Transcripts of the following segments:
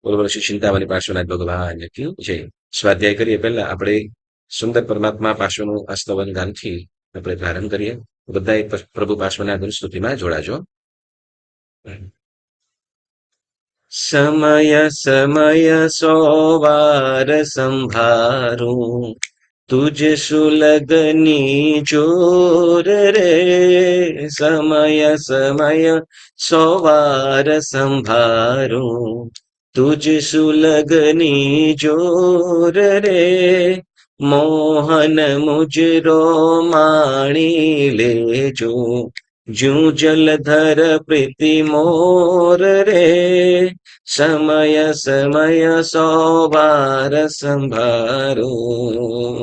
બોલો બોલો શ્રી ચિંતામણી પાર્શ્વનાથ ભગવાન કી જય. સ્વાધ્યાય કરીએ પહેલા આપણે સુંદર પરમાત્મા પાર્શ્વનું અસ્તવન ગાનથી આપણે પ્રારંભ કરીએ. બધા પ્રભુ પાર્શ્વનાથ સ્તુતિમાં જોડાજો. સમય સમય સો વાર સંભારું તુજ સુલગની જોર રે. સમય સમય સો વાર સંભારું તુજ સુલગની જોર રે. મોહન મુજરો માણી લેજો જું જલધર પ્રીતિ મોર રે. સમય સમય સો વાર સંભારું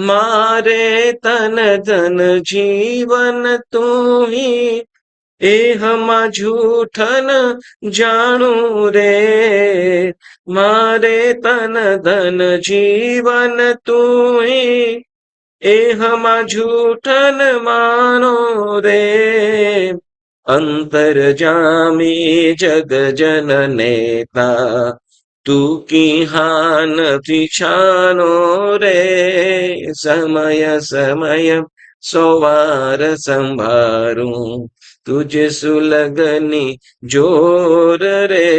મારે તન ધન જીવન તું એહમાં જૂઠન જાણું રે. મારે તન ધન જીવન તું એહમાં જૂઠન માનો રે. અંતર જામી જગ જન નેતા તું કિહાન છાનો રે. સમય સમય સો વાર સંભારું તુજ સુલગની જોર રે.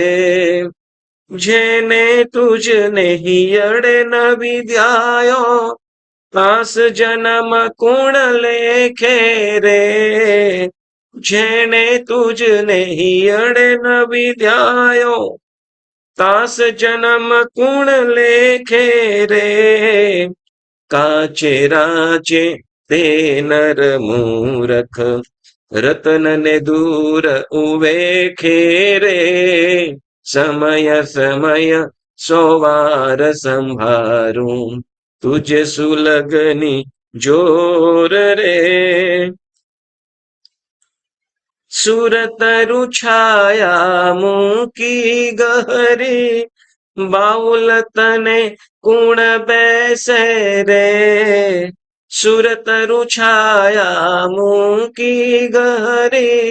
જેને તુજને હિયડે ન વિદ્યાયો પાસ જન્મ કુણ લેખે રે. જેને તુજને હિયડે ન વિદ્યાયો તાસ જન્મ કુણ લેખે રે. કાચે રાચે તે નર મૂરખ રતન ને દૂર ઉવે ખેરે. સમય સમય સો વાર સંભારું તુજ સુલગની જોર રે. સુરતરુ છાયા મૂકી ગહરી બાઉલ તને કુણ બેસે રે. સુરતરુ છાયા મૂકી ગહરી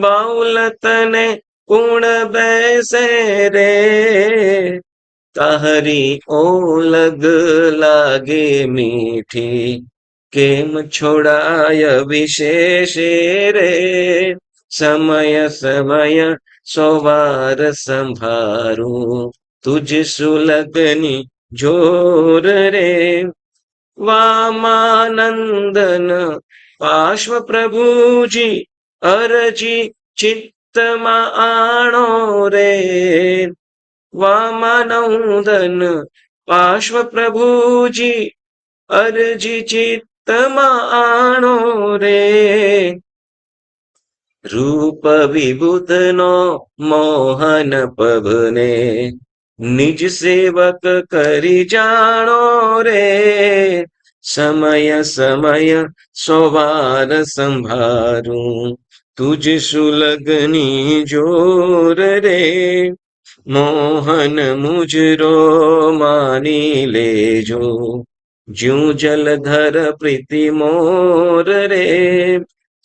બાઉલ તને કુણ બેસે રે. તાહરી ઓલગ લાગે મીઠી કેમ છોડાય વિશેષે રે. સમય સમય સો વાર સંભારું તુજ સુલગની જોર રે. વામાનંદન પાર્શ્વ પ્રભુજી અરજી ચિત્તમાં આણો રે. વામાનંદન પાર્શ્વ પ્રભુજી અરજી ચિત્તમાં આણો રે. રૂપ વિભૂતનો મોહન પવને નિજ સેવક કરી જાણો રે. સમય સમય સો વાર સંભારું તુજ સુલગની જોર રે. મોહન મુજરો માની લેજો જ્યું જલધર પ્રીતિ મોર રે.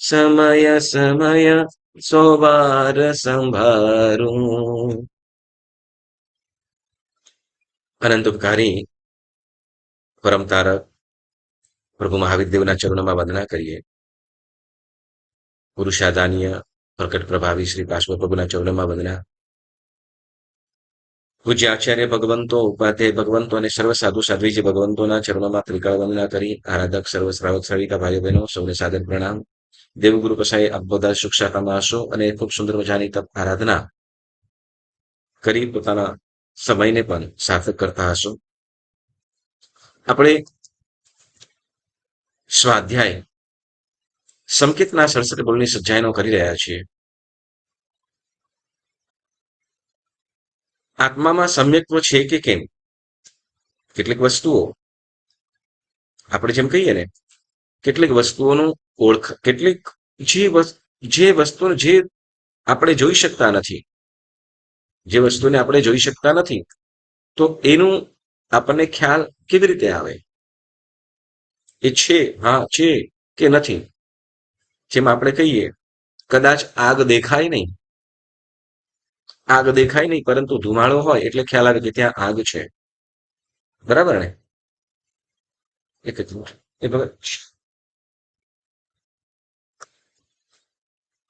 સમય સમય સો વાર સંભારું. અનંતકારી પરમ તારક પ્રભુ મહાવીરદેવના ચરણોમાં વંદના કરીએ. પુરુષાદાનીય પ્રકટ પ્રભાવી શ્રી પાર્શ્વ પ્રભુના ચરણોમાં વંદના. પૂજ્ય આચાર્ય ભગવંતો ઉપાધ્યાય ભગવંતો અને સર્વ સાધુ સાધ્વીજી ભગવંતોના ચરણોમાં ત્રિકાળ વંદના કરી. આરાધક સર્વ શ્રાવક શ્રાવિકા ભાઈઓ બહેનો સૌને સાદર પ્રણામ. દેવગુરુ કસાઈ આપ બધા સુખ શાખામાં હશો અને ખૂબ સુંદર મજાની તપ આરાધના કરી પોતાના સમયને પણ સાર્થક કરતા હશો. આપણે સ્વાધ્યાય સંકેતના 67 બોલની સજ્જાયનો કરી રહ્યા છીએ. આત્મામાં સમ્યક્ત્વ છે કે કેમ? કેટલીક વસ્તુઓ આપણે જેમ કહીએ ને, કેટલીક વસ્તુઓનું કેટલીક જે વસ્તુને જે આપણે જોઈ શકતા નથી, જે વસ્તુને આપણે જોઈ શકતા નથી, તો એનું આપણને ખ્યાલ કેવી રીતે આવે? એ છે, હા છે કે નથી? જેમ આપણે કહીએ કદાચ આગ દેખાય નહીં, આગ દેખાય નહીં, પરંતુ ધુમાડો હોય એટલે ખ્યાલ આવે કે ત્યાં આગ છે. બરાબર ને? એક જ મિનિટ. એ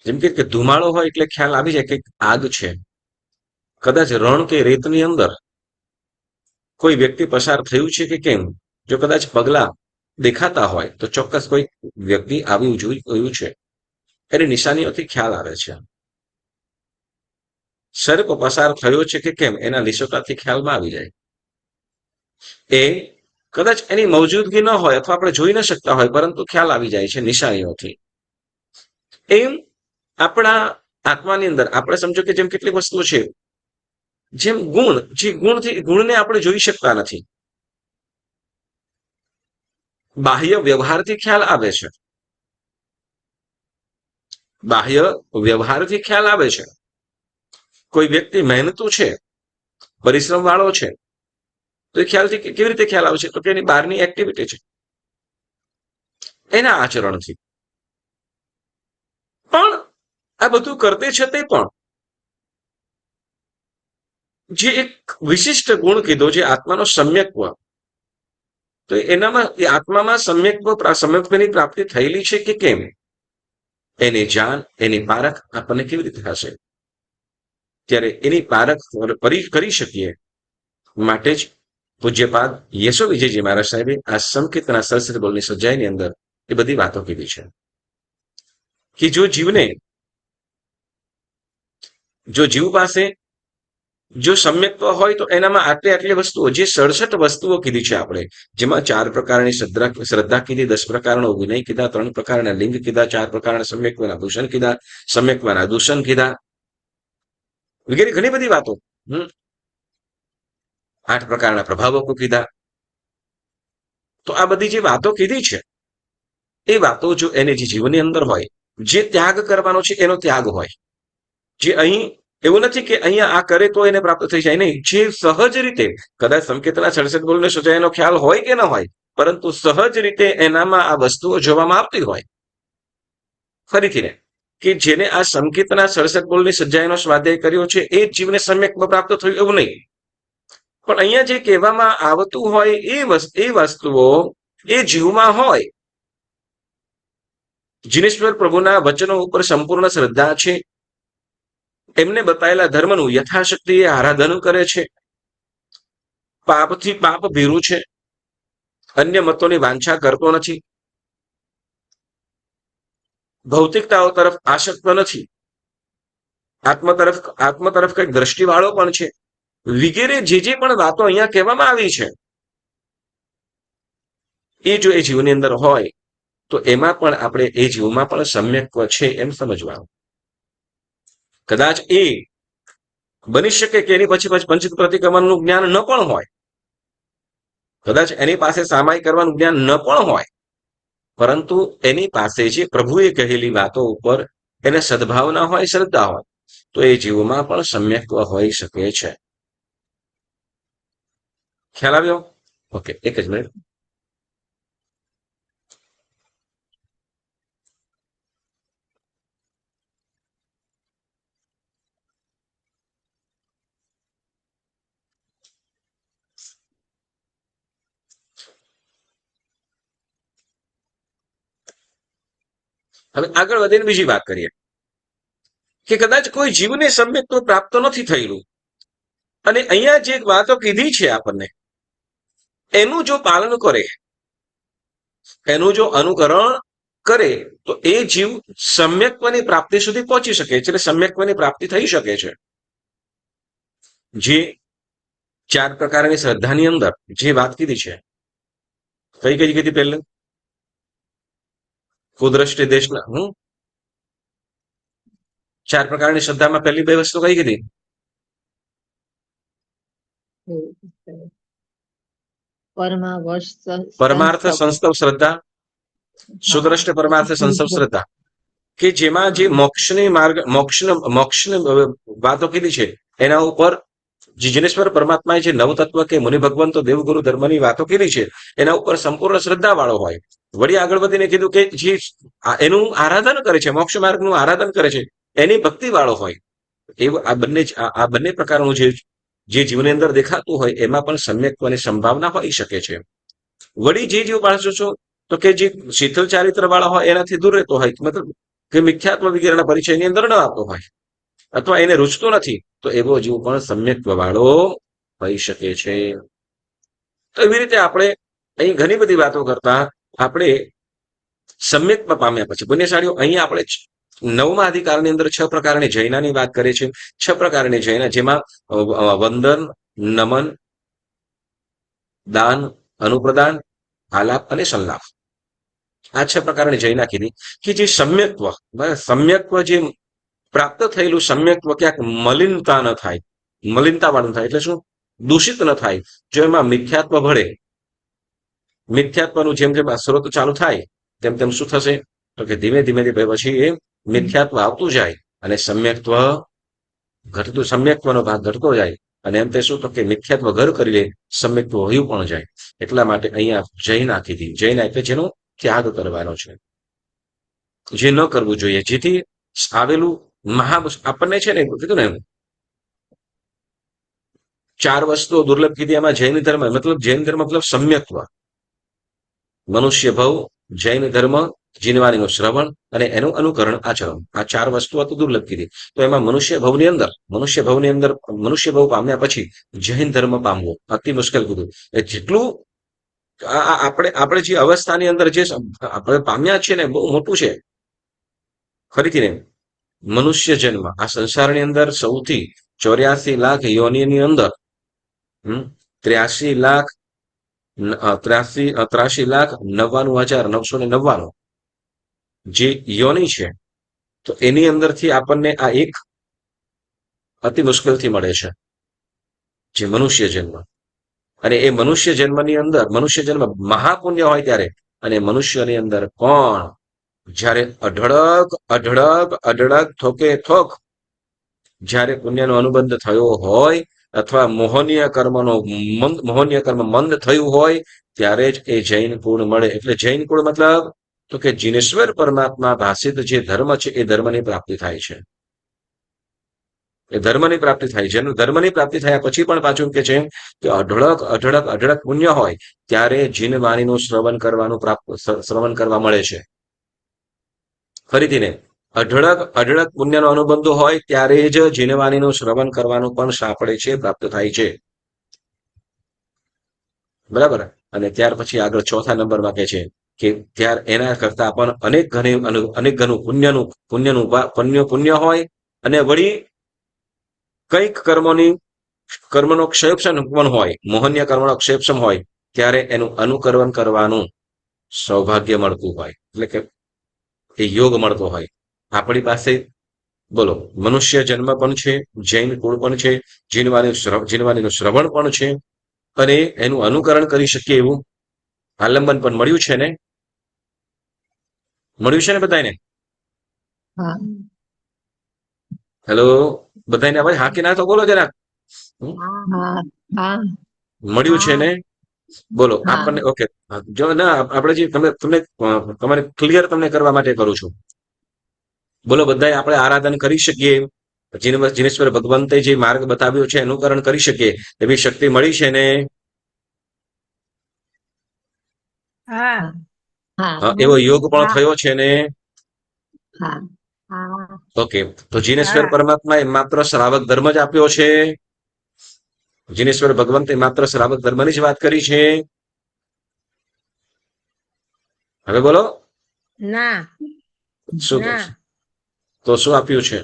જેમ કે ધુમાડો હોય એટલે ખ્યાલ આવી જાય કે આગ છે. કદાચ રણ કે રેતની અંદર કોઈ વ્યક્તિ પસાર થયું છે કે કેમ, જો કદાચ પગલા દેખાતા હોય તો ચોક્કસ કોઈ વ્યક્તિ આવ્યું જોયું છે, એની નિશાનીઓથી ખ્યાલ આવે છે. સર્પ પસાર થયો છે કે કેમ એના લીસોટાથી ખ્યાલમાં આવી જાય. એ કદાચ એની મૌજૂદગી ન હોય અથવા આપણે જોઈ ન શકતા હોય, પરંતુ ખ્યાલ આવી જાય છે નિશાનીઓથી. એમ આપણા આત્માની અંદર આપણે સમજો કે જેમ કેટલીક વસ્તુઓ છે, જેમ ગુણ, જે ગુણને આપણે જોઈ શકતા નથી, બાહ્ય વ્યવહારથી ખ્યાલ આવે છે. બાહ્ય વ્યવહારથી ખ્યાલ આવે છે. કોઈ વ્યક્તિ મહેનતુ છે, પરિશ્રમ વાળો છે, તો એ ખ્યાલથી કેવી રીતે ખ્યાલ આવે છે? તો કે એની બહારની એક્ટિવિટી છે, એના આચરણથી. પણ આ બધું કરતે છતાં પણ જે એક વિશિષ્ટ ગુણ કીધો, જે આત્માનો સમ્યક્ત્વ, તો એનામાં એ આત્મામાં સમ્યક્ત્વની પ્રાપ્તિ થયેલી છે કે કેમ, એની જાણ, એની પારખ આપણને કેવી રીતે થશે? ત્યારે એની પારખ કરી શકીએ માટે જ પૂજ્યપાદ યશો વિજયજી મહારાજ સાહેબે આ સંકીર્તના સહસ્ત્ર બોલની સજાઈની અંદર એ બધી વાતો કીધી છે કે જો જીવ પાસે જો સમ્યક્ત્વ હોય તો એનામાં આટલી વસ્તુઓ, જે 67 વસ્તુઓ કીધી છે આપણે, જેમાં 4 પ્રકારની શ્રદ્ધા કીધી, 10 પ્રકારનો વિનય કીધા, 3 પ્રકારના લિંગ કીધા, 4 પ્રકારના સમ્યક્ત્વના ભૂષણ કીધા, સમ્યક્ત્વના દૂષણ કીધા, વગેરે ઘણી બધી વાતો. 8 પ્રકારના પ્રભાવકો કીધા. તો આ બધી જે વાતો કીધી છે, એ વાતો જો એને જે જીવનની અંદર હોય, જે ત્યાગ કરવાનો છે એનો ત્યાગ હોય, જે અહીં એવું નથી કે અહીંયા આ કરે તો એને પ્રાપ્ત થઈ જાય, નહીં. જે સહજ રીતે, કદાચ સંકેતના 67 બોલને સજાયનો ખ્યાલ હોય કે ન હોય, પરંતુ સહજ રીતે એનામાં આ વસ્તુઓ જોવામાં આવતી હોય. ફરીથી ને કે જેને આ સંકેતના 67 બોલની સજાયનો સ્વાધ્યાય કર્યો છે એ જીવને સમ્યક્ત્વ પ્રાપ્ત થયું એવું નહીં. પણ અહીંયા જે કહેવામાં આવતું હોય એ વસ્તુઓ એ જીવમાં હોય. જીનેશ્વર પ્રભુના વચનો ઉપર સંપૂર્ણ શ્રદ્ધા છે, એમને બતાવેલા ધર્મનું યથાશક્તિ એ આરાધન કરે છે, પાપથી પાપ ભીરું છે, અન્ય મતોની વાંછા કરતો નથી, ભૌતિકતાઓ તરફ આસક્ત નથી, આત્મ તરફ કંઈક દ્રષ્ટિવાળો પણ છે, વગેરે જે પણ વાતો અહીંયા કહેવામાં આવી છે, એ જો એ જીવની અંદર હોય તો એમાં પણ આપણે એ જીવમાં પણ સમ્યક્ત્વ છે એમ સમજવાનું. કદાચ એ બની શકે કે એની પછી પંચિત પ્રતિક્રમણનું જ્ઞાન ન પણ હોય, કદાચ એની પાસે સામાયિક કરવાનું જ્ઞાન ન પણ હોય, પરંતુ એની પાસે જે પ્રભુએ કહેલી વાતો ઉપર એને સદભાવના હોય, શ્રદ્ધા હોય, તો એ જીવમાં પણ સમ્યક્ત્વ હોઈ શકે છે. ખ્યાલ આવ્યો? ઓકે, એક જ મિનિટ. હવે આગળ વધીને બીજી વાત કરીએ કે કદાચ કોઈ જીવને સમ્યક્ત્વ પ્રાપ્ત નથી થયેલું, અને અહીંયા જે વાતો કીધી છે આપણને, એનું જો પાલન કરે, એનું જો અનુકરણ કરે, તો એ જીવ સમ્યક્ત્વની પ્રાપ્તિ સુધી પહોંચી શકે છે, એટલે સમ્યક્ત્વની પ્રાપ્તિ થઈ શકે છે. જે 4 પ્રકારની શ્રદ્ધાની અંદર જે વાત કીધી છે, કઈ કીધી પહેલા? કુદ્રષ્ટિ દેશના 4 પ્રકારની શ્રદ્ધામાં પહેલી 2 વસ્તુ કઈ કીધી? પરમાર્થ સંસ્તવ શ્રદ્ધા, સુદ્રષ્ટ પરમાર્થ સંસ્તવ શ્રદ્ધા, કે જેમાં જે મોક્ષની વાતો કીધી છે, એના ઉપર જીનેશ્વર પરમાત્માએ જે નવતત્વ કે મુનિ ભગવંતો દેવગુરુ ધર્મની વાતો કીધી છે, એના ઉપર સંપૂર્ણ શ્રદ્ધા વાળો હોય. વળી આગળ વધીને કીધું કે જે એનું આરાધન કરે છે, મોક્ષ માર્ગનું આરાધન કરે છે, એની ભક્તિ વાળો હોય. એવું આ બંને પ્રકારનું જે જીવની અંદર દેખાતું હોય એમાં પણ સમ્યક્ત્વની સંભાવના હોઈ શકે છે. વળી જે જીવ માણસો છો તો કે જે શીતળ ચારિત્ર વાળા હોય એનાથી દૂર રહેતો હોય, મતલબ કે મિથ્યાત્વ વગેરેના પરિચયની અંદર ન આવતો હોય અથવા એને રૂચતો નથી, તો એવો જીવ પણ સમ્યક્ત્વ વાળો હોઈ શકે છે. તો એવી રીતે આપણે અહીં ઘણી બધી વાતો કરતા આપણે સમ્યક્ત્વ પામ્યા પછી પુણ્યશાળીઓ અહીં આપણે 9મા અધિકારની અંદર 6 પ્રકારની જૈનાની વાત કરે છે. 6 પ્રકારની જૈના, જેમાં વંદન, નમન, દાન, અનુપ્રદાન, આલાપ અને સંલાપ, આ 6 પ્રકારની જૈના કીધી કે જે સમ્યક્ત્વ જે પ્રાપ્ત થયેલું સમ્યક્ત્વ ક્યાંક મલિનતા ન થાય, મલિનતા વાળું થાય એટલે શું, દૂષિત ન થાય. જો એમાં મિથ્યાત્વ ભળે, મિથ્યાત્વનું જેમ જેમ સ્ત્રોત ચાલુ થાય તેમ તેમ શું થશે, તો કે ધીમે ધીમે પછી એ મિથ્યાત્વ આવતું જાય અને સમ્યક્ત્વ સમ્યક્ત્વનો ભાગ ઘટતો જાય અને એમ તે શું, તો કે મિથ્યાત્વ ઘર કરી લે, સમ્યક્ત્વ વયું પણ જાય. એટલા માટે અહીંયા જૈના કીધી. જૈના એટલે જેનો ત્યાગ કરવાનો છે, જે ન કરવું જોઈએ, જેથી આવેલું આપણને છે ને કીધું ને 4 વસ્તુઓ દુર્લભ કીધી. એમાં જૈન ધર્મ મતલબ સમ્યક્ત્વ, મનુષ્ય ભવ, જૈન ધર્મ, જીનવાણીનું શ્રવણ અને એનું અનુકરણ આચરણ, આ 4 વસ્તુઓ તો દુર્લભ કીધી. તો એમાં મનુષ્ય ભવ પામ્યા પછી જૈન ધર્મ પામવો અતિ મુશ્કેલ કીધું. જેટલું આપણે જે અવસ્થાની અંદર જે આપણે પામ્યા છીએ ને બહુ મોટું છે. ફરીથી ને મનુષ્ય જન્મ આ સંસારની અંદર સૌથી 84 લાખ યોનિની અંદર 83,93,99,999 જે યોની છે, તો એની અંદરથી આપણને આ એક અતિ મુશ્કેલથી મળે છે, જે મનુષ્ય જન્મ. અને એ મનુષ્ય જન્મ મહાપુણ્ય હોય ત્યારે, અને મનુષ્યની અંદર પણ જ્યારે અઢળક થોકે થોક જ્યારે પુણ્યનો અનુબંધ થયો હોય અથવા મોહનીય કર્મ મંદ થયું હોય ત્યારે જ એ જૈન કુળ મળે. એટલે જૈન કુળ મતલબ તો કે જીનેશ્વર પરમાત્મા ભાષિત જે ધર્મ છે એ ધર્મની પ્રાપ્તિ થાય છે. એ ધર્મની પ્રાપ્તિ થાય છે. ધર્મની પ્રાપ્તિ થયા પછી પણ પાછું કે છે કે અઢળક પુણ્ય હોય ત્યારે જીનવાણીનું શ્રવણ કરવા મળે છે. ફરીથી ને અઢળક પુણ્યનો અનુબંધો હોય ત્યારે જ જીનવાણીનું શ્રવણ કરવાનું પણ સાંપડે છે, પ્રાપ્ત થાય છે. બરાબર. અને ત્યાર પછી આગળ 4થા નંબરમાં કહે છે કે ત્યાર એના કરતા પણ અનેક ગણું પુણ્ય હોય અને વળી કંઈક કર્મનો ક્ષયક્ષમ પણ હોય, મોહનીય કર્મનો ક્ષયક્ષમ હોય ત્યારે એનું અનુકરણ કરવાનું સૌભાગ્ય મળતું હોય, એટલે કે એ યોગ મળતો હોય. આપણી પાસે બોલો મનુષ્ય જન્મ પણ છે, જૈન કુળ પણ છે, જીનવાણીનું શ્રવણ પણ છે અને એનું અનુકરણ કરી શકીએ એવું આલંબન પણ મળ્યું છે ને બધાને? હેલો, બધાને અવાજ હાકી ના તો બોલો જરા. મળ્યું છે ને? બોલો. આપણને ઓકે. જો ના આપણે જે તમારે ક્લિયર તમને કરવા માટે કરું છું. બોલો બધાએ આપણે આરાધન કરી શકીએ, જીનેશ્વર ભગવંતે જે માર્ગ બતાવ્યો છે અનુકરણ કરી શકીએ એવી શક્તિ મળી છે ને? એવો યોગ પણ થયો છે ને? ઓકે. તો જીનેશ્વર પરમાત્મા એ માત્ર શ્રાવક ધર્મ જ આપ્યો છે? જીનેશ્વર ભગવંતે માત્ર શ્રાવક ધર્મની જ વાત કરી છે? હવે બોલો. ના. શું તો શું આપ્યું છે?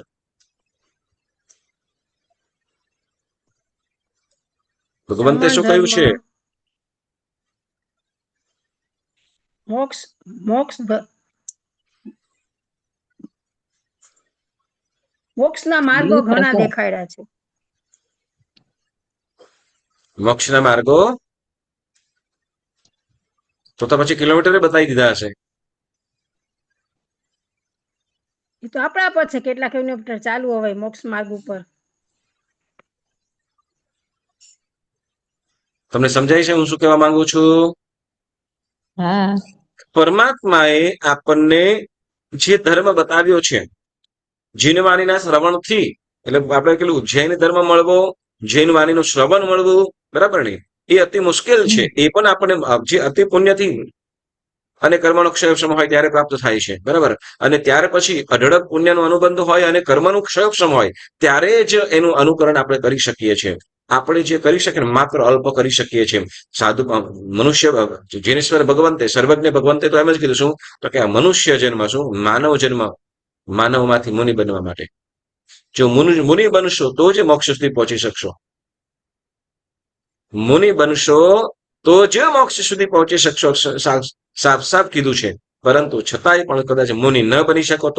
ભગવંતે શું કહ્યું છે? મોક્ષના માર્ગો ઘણા દેખાડ્યા છે. મોક્ષના માર્ગો તો પછી કિલોમીટરે બતાવી દીધા હશે. એ તો આપણા પર છે કેટલા કિલોમીટર ચાલવું હોય મોક્ષ માર્ગ ઉપર. તમને સમજાય છે હું શું કહેવા માંગુ છું? પરમાત્માએ આપણને જે ધર્મ બતાવ્યો છે જીનવાણીના શ્રવણથી એટલે આપણે પેલું જૈન ધર્મ મળવો, જૈન વાણીનું શ્રવણ મળવું, બરાબર ને, એ અતિ મુશ્કેલ છે. એ પણ આપણને જે અતિ પુણ્યથી અને કર્મનો ક્ષયક્ષમ હોય ત્યારે પ્રાપ્ત થાય છે, બરાબર. અને ત્યાર પછી અઢળક પુણ્યનો અનુબંધ હોય અને કર્મનું ક્ષયક્ષમ હોય ત્યારે જ એનું અનુકરણ આપણે કરી શકીએ છીએ. આપણે જે કરી શકીએ માત્ર અલ્પ કરી શકીએ છીએ. સાધુ મનુષ્ય જીનેશ્વર ભગવંતે સર્વજ્ઞ ભગવંતે તો એમ જ કીધું શું, તો કે આ મનુષ્ય જન્મ શું, માનવ જન્મ, માનવમાંથી મુનિ બનવા માટે. જો મુનિ બનશો તો જ મોક્ષ સુધી પહોંચી શકશો. મુનિ બનશો તો જ મોક્ષ સુધી પહોંચી શકશો, સાફ સાફ કીધું છે. પરંતુ છતાંય પણ કદાચ મુનિ ન બની શકો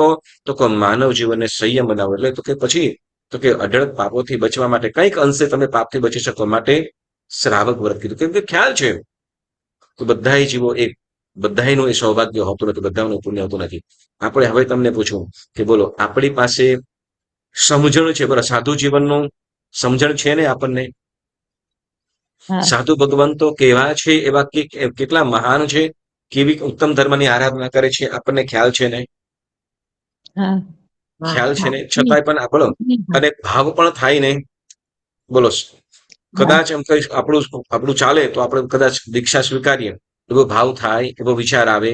તો માનવ જીવનને સંયમ બનાવો. એટલે તો કે પછી તો કે અઢળક પાપોથી બચવા માટે કંઈક અંશે તમે પાપથી બચી શકો માટે શ્રાવક વ્રત કીધું. કેમ કે ખ્યાલ છે તો બધા જીવો એક, બધાનું એ સૌભાગ્ય હોતું નથી, બધાનું પુણ્ય હોતું નથી. આપણે હવે તમને પૂછું કે બોલો, આપણી પાસે સમજણ છે બરાબર, સાધુ જીવનનું સમજણ છે ને આપણને? સાધુ ભગવંતો કેવા છે, એવા કેટલા મહાન છે, કેવી ઉત્તમ ધર્મની આરાધના કરે છે, આપણને ખ્યાલ છે ને? ખ્યાલ છે ને? છતાંય પણ બોલો, અને ભાવ પણ થાય ને, બોલો. કદાચ એમ કઈ આપણું ચાલે તો આપણે કદાચ દીક્ષા સ્વીકારીએ, એવો ભાવ થાય, એવો વિચાર આવે.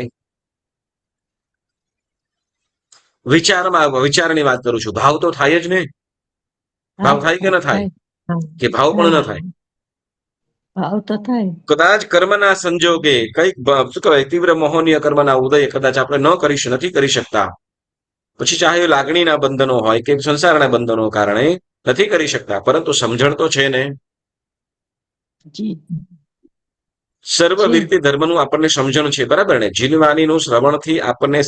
વિચારની વાત કરું છું, ભાવ તો થાય જ ને. ભાવ થાય કે ન થાય? કે ભાવ પણ ન થાય? ભાવ તો થાય. કદાચ કર્મના સંજોગે કઈક શું કહેવાય, તીવ્ર મોહનીય કર્મના ઉદય કદાચ આપણે નથી કરી શકતા, પછી ચાહે લાગણીના બંધનો હોય કે સંસારના બંધનો કારણે નથી કરી શકતા, પરંતુ સમજણ તો છે ને. સર્વવિરતિ ધર્મનું આપણને સમજણ છે, બરાબર ને. જીનવાણીનું શ્રવણથી આપણને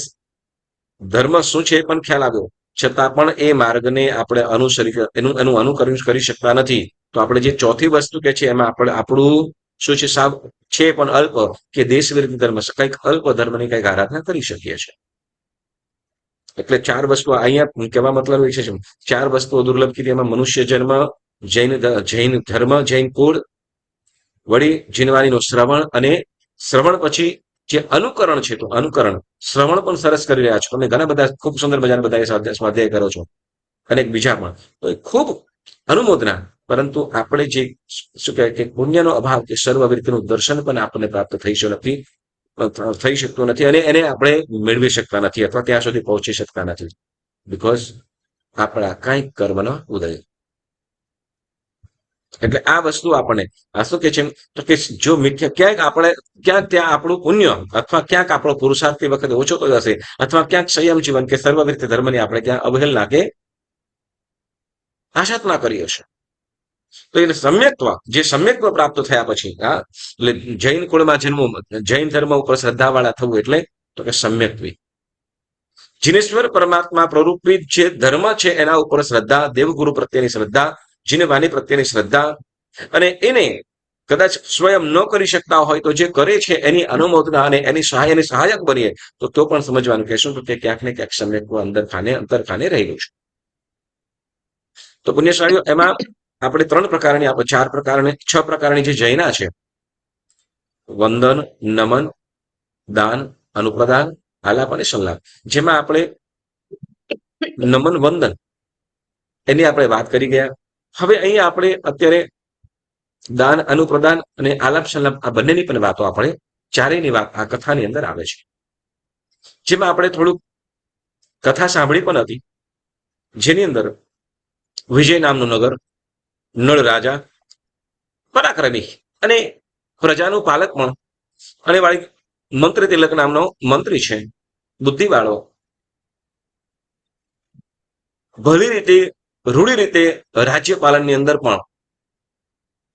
ધર્મ શું છે પણ ખ્યાલ આવ્યો, છતાં પણ એ માર્ગને આપણે એનું અનુકરણ કરી શકતા નથી. તો આપણે જે ચોથી વસ્તુ કે છે એમાં આપણે આપણું શું છે, સાવ છે પણ અલ્પ, કે દેશ વિરુદ્ધ ધર્મ, કંઈક અલ્પ ધર્મની કંઈક આરાધના કરી શકીએ છીએ. એટલે ચાર વસ્તુ અહીંયા કહેવા મતલબ એ છે, ચાર વસ્તુઓ દુર્લભ કીધી. એમાં મનુષ્ય જન્મ, જૈન ધર્મ, જૈન કુળ, વળી જીનવાણીનું શ્રવણ, અને શ્રવણ પછી જે અનુકરણ છે, તો અનુકરણ શ્રવણ પણ સરસ કરી રહ્યા છો તમે, ઘણા બધા ખૂબ સુંદર મજાના બધા સ્વાધ્યાય કરો છો, અને બીજા પણ, તો એ ખૂબ અનુમોદના. પરંતુ આપણે જે શું કહેવાય કે પુણ્યનો અભાવ, કે સર્વવિરતિનું દર્શન પણ આપણને પ્રાપ્ત થઈ શકતું નથી, અને એને આપણે મેળવી શકતા નથી, અથવા ત્યાં સુધી પહોંચી શકતા નથી, બીકોઝ આપણા કાંઈક કર્મનો ઉદય. એટલે આ વસ્તુ આપણને આ શું કે છે, તો કે જો ક્યાંક ત્યાં આપણું પુણ્ય અથવા ક્યાંક આપણો પુરુષાર્થ તે વખતે ઓછો થયો હશે, અથવા ક્યાંક સંયમ જીવન કે સર્વવિરતિ ધર્મની આપણે ત્યાં અવહેલના કે આશાતના કરી હશે. તો એને સમ્યક્ત્વ પ્રાપ્ત થયા પછી, એટલે જૈન કુળમાં જન્મવું, જૈન ધર્મ ઉપર શ્રદ્ધાવાળા થવું એટલે તો કે સમ્યક્ત્વી. જીનેશ્વર પરમાત્મા પ્રરૂપિત જે ધર્મ છે એના ઉપર શ્રદ્ધા, દેવગુરુ પ્રત્યેની શ્રદ્ધા, જીનવાણી પ્રત્યેની શ્રદ્ધા, અને એને કદાચ સ્વયં ન કરી શકતા હોય તો જે કરે છે એની અનુમોદના અને એની સહાયક બનીએ, તો પણ સમજવાનું કે શું, કે ક્યાંક ને ક્યાંક સમ્યક્ત્વ અંતરખાને રહેલું છે. તો પુણ્યશાળીઓ, એમાં આપણે 6 પ્રકારની જે જૈના છે, વંદન, નમન, દાન, અનુપ્રદાન, આલાપ અને સંલાપ. જેમાં આપણે નમન વંદન એની આપણે વાત કરી ગયા. હવે અહીંયા આપણે અત્યારે દાન, અનુપ્રદાન અને આલાપ સંલાપ, આ બંનેની પણ વાતો આપણે ચારેયની વાત આ કથાની અંદર આવે છે. જેમાં આપણે થોડુંક કથા સાંભળી પણ હતી, જેની અંદર વિજય નામનું નગર, નળ રાજા, પરાક્રમી અને પ્રજાનું પાલક પણ, અને વાળી મંત્રી તિલક નામનો મંત્રી છે, બુદ્ધિવાળો, ભલી રીતે રૂઢી રીતે રાજ્યપાલનની અંદર પણ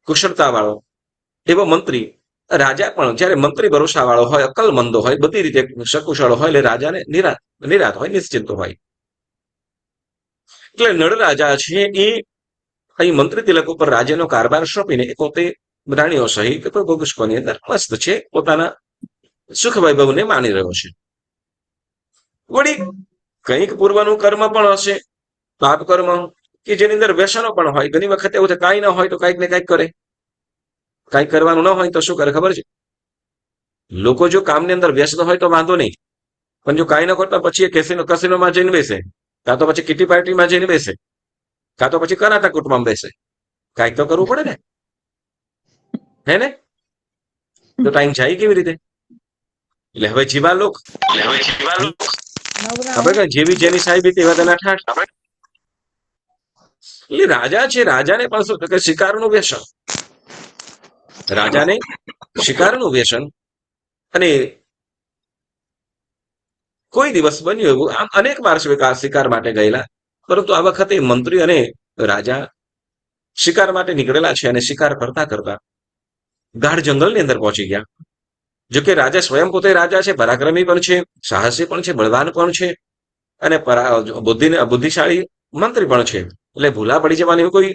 કુશળતા વાળો એવો મંત્રી. રાજા પણ જ્યારે મંત્રી ભરોસા વાળો હોય, અકલમંદો હોય, બધી રીતે સકુશળ હોય, એટલે રાજાને નિરાત હોય, નિશ્ચિંત હોય. એટલે નળ રાજા છે એ અહીં મંત્રી તિલક ઉપર રાજ્યનો કારભાર સોંપીને એ પોતે રાણીઓ સહિત ભોગુષ્કોની અંદર મસ્ત છે, પોતાના સુખ વૈભવને માની રહ્યો છે. વળી કંઈક પૂર્વનું કર્મ પણ હશે, પાપ કર્મ, કે જેની અંદર વ્યસનો પણ હોય. ઘણી વખત એવું થાય, કાંઈ ન હોય તો કાંઈક ને કાંઈક કરે, કાંઈક કરવાનું ન હોય તો શું કરે ખબર છે? લોકો જો કામની અંદર વ્યસ્ત હોય તો વાંધો નહીં, પણ જો કાંઈ ન કરતા પછી એ કસિનોમાં જઈને બેસે, કાં તો પછી કિટી પાર્ટીમાં જઈને બેસે, કાં તો પછી કરાતા કૂટમાં બેસે. કાંઈક તો કરવું પડે ને, હે ને? તો ટાઈમ જાય કેવી રીતે? એટલે હવે જીવા લોક નવરા આપણે કઈ જેવી જેની સાહેબી તેવા તેના ઠાઠ. એટલે રાજા છે, રાજાને પણ શું કે શિકારનું વ્યસન, રાજાને શિકારનું વ્યસન. અને કોઈ દિવસ બન્યું એવું, આમ અનેક વાર શિકાર માટે ગયેલા, પરંતુ આ વખતે મંત્રી અને રાજા શિકાર માટે નીકળેલા છે અને શિકાર કરતા કરતા ગાઢ જંગલની અંદર પહોંચી ગયા. જોકે રાજા સ્વયં પોતે રાજા છે, પરાક્રમી પણ છે, સાહસી પણ છે, બળવાન પણ છે અને બુદ્ધિશાળી મંત્રી પણ છે. એટલે ભૂલા પડી જવાની એવી કોઈ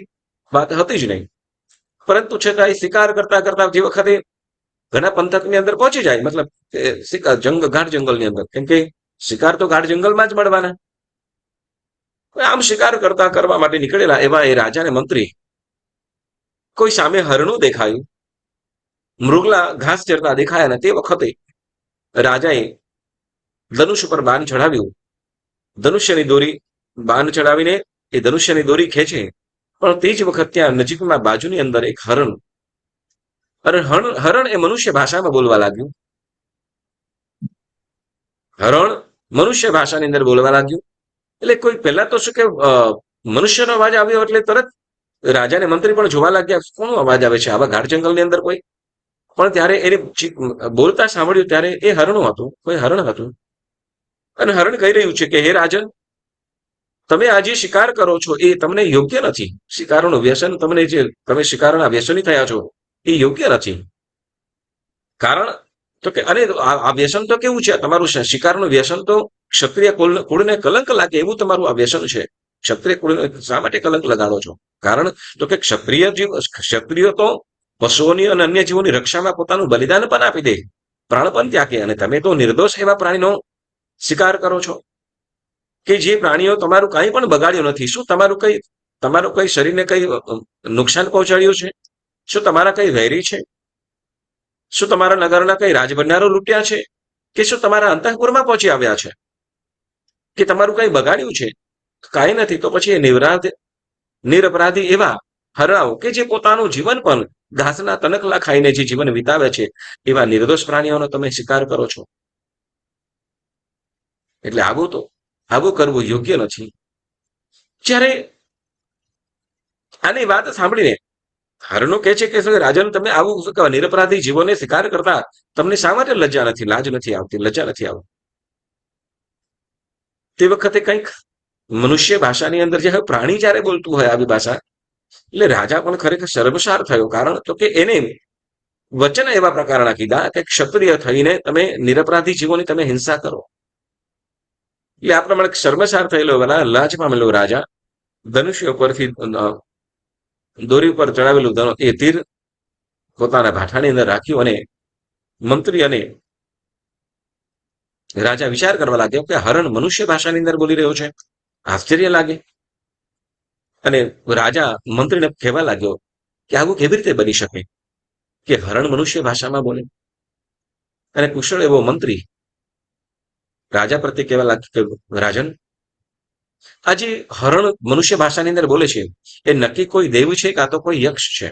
વાત હતી જ નહીં. પરંતુ છતાંય શિકાર કરતા કરતા જે વખતે ઘણા પંથકની અંદર પહોંચી જાય, મતલબ ગાઢ જંગલની અંદર, કેમ કે શિકાર તો ગાઢ જંગલમાં જ મળવાના. આમ શિકાર કરવા માટે નીકળેલા એવા એ રાજા ને મંત્રી કોઈ સામે હરણું દેખાયું, મૃગલા ઘાસ ચરતા દેખાયા, અને તે વખતે રાજાએ ધનુષ ઉપર બાણ ચડાવ્યું. ધનુષ્યની દોરી બાણ ચડાવીને એ ધનુષ્યની દોરી ખેંચે, પણ તે જ વખત ત્યાં નજીકમાં બાજુની અંદર એક હરણ હરણ એ મનુષ્ય ભાષામાં બોલવા લાગ્યું. હરણ મનુષ્ય ભાષાની અંદર બોલવા લાગ્યું. એટલે કોઈ પહેલા તો શું કે મનુષ્યનો અવાજ આવ્યો એટલે તરત રાજાને મંત્રી પણ જોવા લાગ્યા, કોનો અવાજ આવે છે આવા ગાઢ જંગલની અંદર કોઈ? પણ ત્યારે એને બોલતા સાંભળ્યું ત્યારે એ હરણું હતું, કોઈ હરણ હતું. અને હરણ કહી રહ્યું છે કે હે રાજન, તમે આ જે શિકાર કરો છો એ તમને યોગ્ય નથી. શિકારોનું વ્યસન તમે શિકારોના વ્યસની થયા છો એ યોગ્ય નથી. કારણ તો કે અને આ વ્યસન તો કેવું છે તમારું? શિકારનું વ્યસન તો ક્ષત્રિય કુળને કલંક લાગે એવું તમારું આ વ્યસન છે. ક્ષત્રિય કુળને શા માટે કલંક લગાડો છો? કારણ તો કે ક્ષત્રિય તો પશુઓની અને અન્ય જીવોની રક્ષામાં પોતાનું બલિદાન પણ આપી દે, પ્રાણ પણ ત્યાગે, અને તમે તો નિર્દોષ એવા પ્રાણીનો શિકાર કરો છો કે જે પ્રાણીઓ તમારું કંઈ પણ બગાડ્યું નથી. શું તમારું કઈ શરીરને કઈ નુકસાન પહોંચાડ્યું છે? શું તમારા કઈ વૈરી છે? શું તમારા નગરના કઈ રાજભંડારો લૂંટ્યા છે? કે શું તમારા અંતઃપુરમાં પહોંચી આવ્યા છે? કે તમારું કઈ બગાડ્યું છે? કાંઈ નથી. તો પછી એ નિરપરાધી એવા હરણાઓ કે જે પોતાનું જીવન પણ ઘાસના તનકલા ખાઈને જે જીવન વિતાવે છે, એવા નિર્દોષ પ્રાણીઓનો તમે શિકાર કરો છો. એટલે આવું કરવું યોગ્ય નથી. જ્યારે આની વાત સાંભળીને હરણો કહે છે કે રાજન, તમે આવું નિરપરાધી જીવોને શિકાર કરતા તમને શા માટે લજ્જા નથી, લાજ નથી આવતી, લજ્જા નથી આવતી? તે વખતે કંઈક મનુષ્ય ભાષાની અંદર જે પ્રાણી જયારે બોલતું હોય આવી ભાષા, એટલે રાજા પણ ખરેખર શર્મસાર થયો. કારણ તો કે એને વચન એવા પ્રકારના કીધા કે ક્ષત્રિય થઈને તમે નિરપરાધી જીવોની તમે હિંસા કરો. એટલે આ પ્રમાણે શર્મસાર થયેલો લાજ પામેલો રાજા ધનુષ્ય ઉપરથી દોરી ઉપર ચડાવેલું એ તીર પોતાના ભાઠાની અંદર રાખ્યું અને મંત્રી અને રાજા વિચાર કરવા લાગ્યો કે હરણ મનુષ્ય ભાષાની અંદર બોલી રહ્યો છે, આશ્ચર્ય લાગે. અને રાજા મંત્રીને કહેવા લાગ્યો કે આવું કેવી રીતે બની શકે કે હરણ મનુષ્ય ભાષામાં બોલે? અને કુશળ એવો મંત્રી રાજા પ્રત્યે કહેવા લાગ્યો કે રાજન, આ જે હરણ મનુષ્ય ભાષાની અંદર બોલે છે એ નક્કી કોઈ દેવ છે કાં તો કોઈ યક્ષ છે?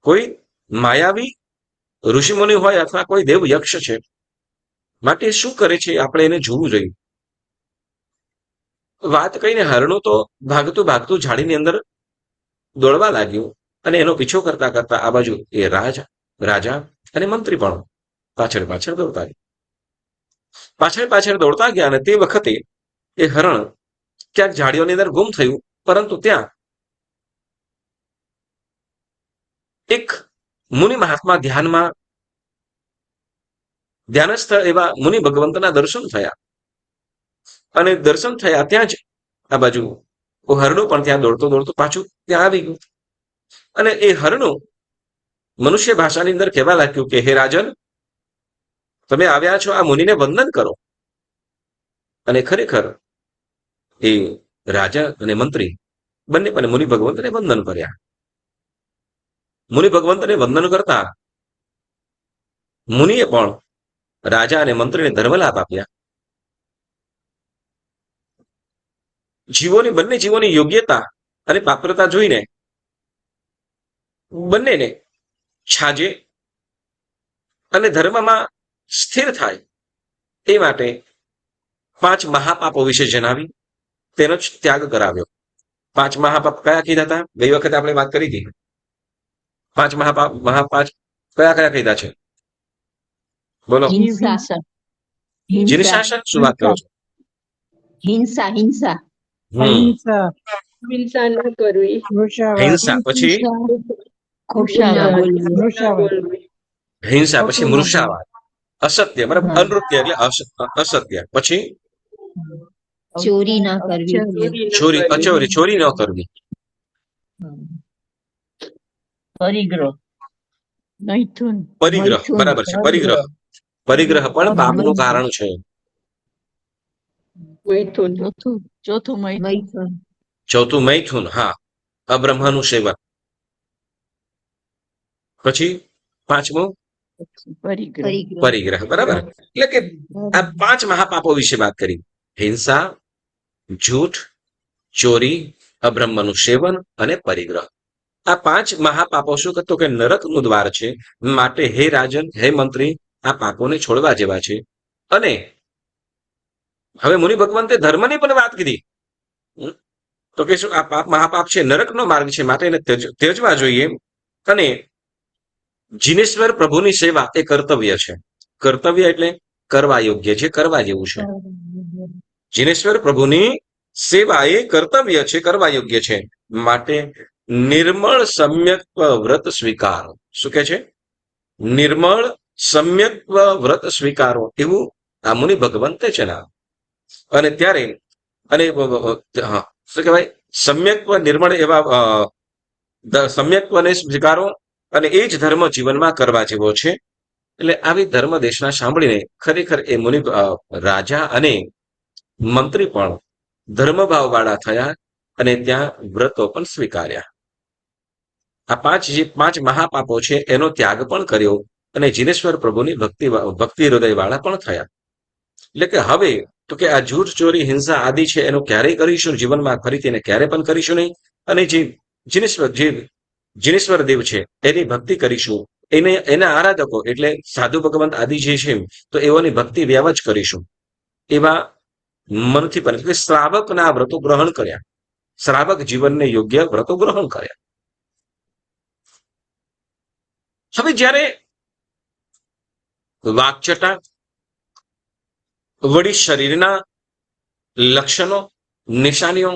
કોઈ માયાવી ઋષિમુનિ હોય અથવા કોઈ દેવ યક્ષ છે. માટે શું કરે છે આપણે એને જોવું જોઈએ. વાત કહીને હરણું તો ભાગતું ઝાડીની અંદર દોડવા લાગ્યું અને એનો પીછો કરતા કરતા આ બાજુ એ રાજા અને મંત્રી પણ પાછળ દોડતા ગયા. અને તે વખતે એ હરણ ક્યાંક ઝાડીઓની અંદર ગુમ થયું, પરંતુ ત્યાં એક મુનિ મહાત્મા ધ્યાનસ્થ એવા મુનિ ભગવંતના દર્શન થયા. અને દર્શન થયા ત્યાં જ આ બાજુ હરણું પણ ત્યાં દોડતું પાછું ત્યાં આવી ગયું. અને એ હરણું મનુષ્ય ભાષાની અંદર કહેવા લાગ્યું કે હે રાજન, તમે આવ્યા છો આ મુનિને વંદન કરો. અને ખરેખર એ રાજા અને મંત્રી બંને પણ મુનિ ભગવંતને વંદન કર્યા. મુનિ ભગવંતને વંદન કરતા મુનિએ પણ રાજા અને મંત્રીને ધર્મલાભ આપ્યા. બંને જીવોની યોગ્યતા અને પાત્રતા જોઈને બંનેને છાજે અને ધર્મમાં સ્થિર થાય એ માટે 5 મહાપાપો વિશે જણાવી તેનો જ ત્યાગ કરાવ્યો. 5 મહાપાપ કયા કીધા હતા? ગઈ વખતે આપણે વાત કરી હતી. 5 મહાપાપ કયા કયા કીધા છે? બોલો. હિંસા જીનશાસન શું વાત કરો છો? હિંસા હિંસા અહિંસા, હિંસા ન કરવી, મૃષાવાદ, હિંસા પછી ખોટા બોલવું, મૃષાવાદ, હિંસા પછી મૃષાવાદ, અસત્ય બરાબર, અનૃત્ય એટલે અસત્ય, પછી ચોરી ના કરવી, ચોરી ન કરવી, પરિગ્રહ, મૈથુન, પરિગ્રહ બરાબર છે, પરિગ્રહ પણ પાપનું કારણ છે. મૈથુન, ચોથું મૈથુન, હા, અબ્રહ્મનું સેવન. પછી 5મું પરિગ્રહ બરાબર. એટલે કે આ 5 મહાપાપો વિશે વાત કરી. હિંસા, જૂઠ, ચોરી, અબ્રહ્મનું સેવન અને પરિગ્રહ. આ 5 મહાપાપો શું કરતો કે નરકનું દ્વાર છે. માટે હે રાજન, હે મંત્રી, આ પાપોને છોડવા જેવા છે. અને હવે મુનિ ભગવંતે ધર્મની પણ વાત કીધી. તો કે શું આ પાપ મહાપાપ છે, નરકનો માર્ગ છે, માટે એને ત્યજવા જોઈએ. અને જીનેશ્વર પ્રભુની સેવા એ કર્તવ્ય છે. કર્તવ્ય એટલે કરવા યોગ્ય છે, કરવા જેવું છે. જીનેશ્વર પ્રભુની સેવા એ કર્તવ્ય છે, કરવા યોગ્ય છે. માટે નિર્મળ સમ્યક્ત્વ વ્રત સ્વીકારો. શું કે છે? નિર્મળ સમ્યક્ત્વ વ્રત સ્વીકારો એવું આ મુનિ ભગવંતે છે ને. અને ત્યારે અને શું કહેવાય, સમ્યક્ત્વ નિર્મળ એવા સમ્યક્ત્વને સ્વીકારો અને એ જ ધર્મ જીવનમાં કરવા જેવો છે. એટલે આવી ધર્મ દેશના સાંભળીને ખરેખર એ મુનિ રાજા અને મંત્રી પણ ધર્મભાવ વાળા થયા અને ત્યાં વ્રતો પણ સ્વીકાર્યા. આ 5 મહાપાપો છે એનો ત્યાગ પણ કર્યો અને જીનેશ્વર પ્રભુની ભક્તિ હૃદય વાળા પણ થયા. એટલે કે હવે તો કે આ જૂઠ, ચોરી, હિંસા આદિ છે એનું ક્યારેય કરીશું જીવનમાં, ફરીથી એને ક્યારે પણ કરીશું નહીં. અને જે જીનેશ્વર દેવ છે એની ભક્તિ કરીશું, એના આરાધકો એટલે સાધુ ભગવંત આદિ જે છે તો એઓની ભક્તિ વ્યવ જ કરીશું. એવા મનથી પણ એટલે શ્રાવકના વ્રતો ગ્રહણ કર્યા, શ્રાવક જીવનને યોગ્ય વ્રતો ગ્રહણ કર્યા. હવે જ્યારે વાકચટા વળી શરીરના લક્ષણો, નિશાનીઓ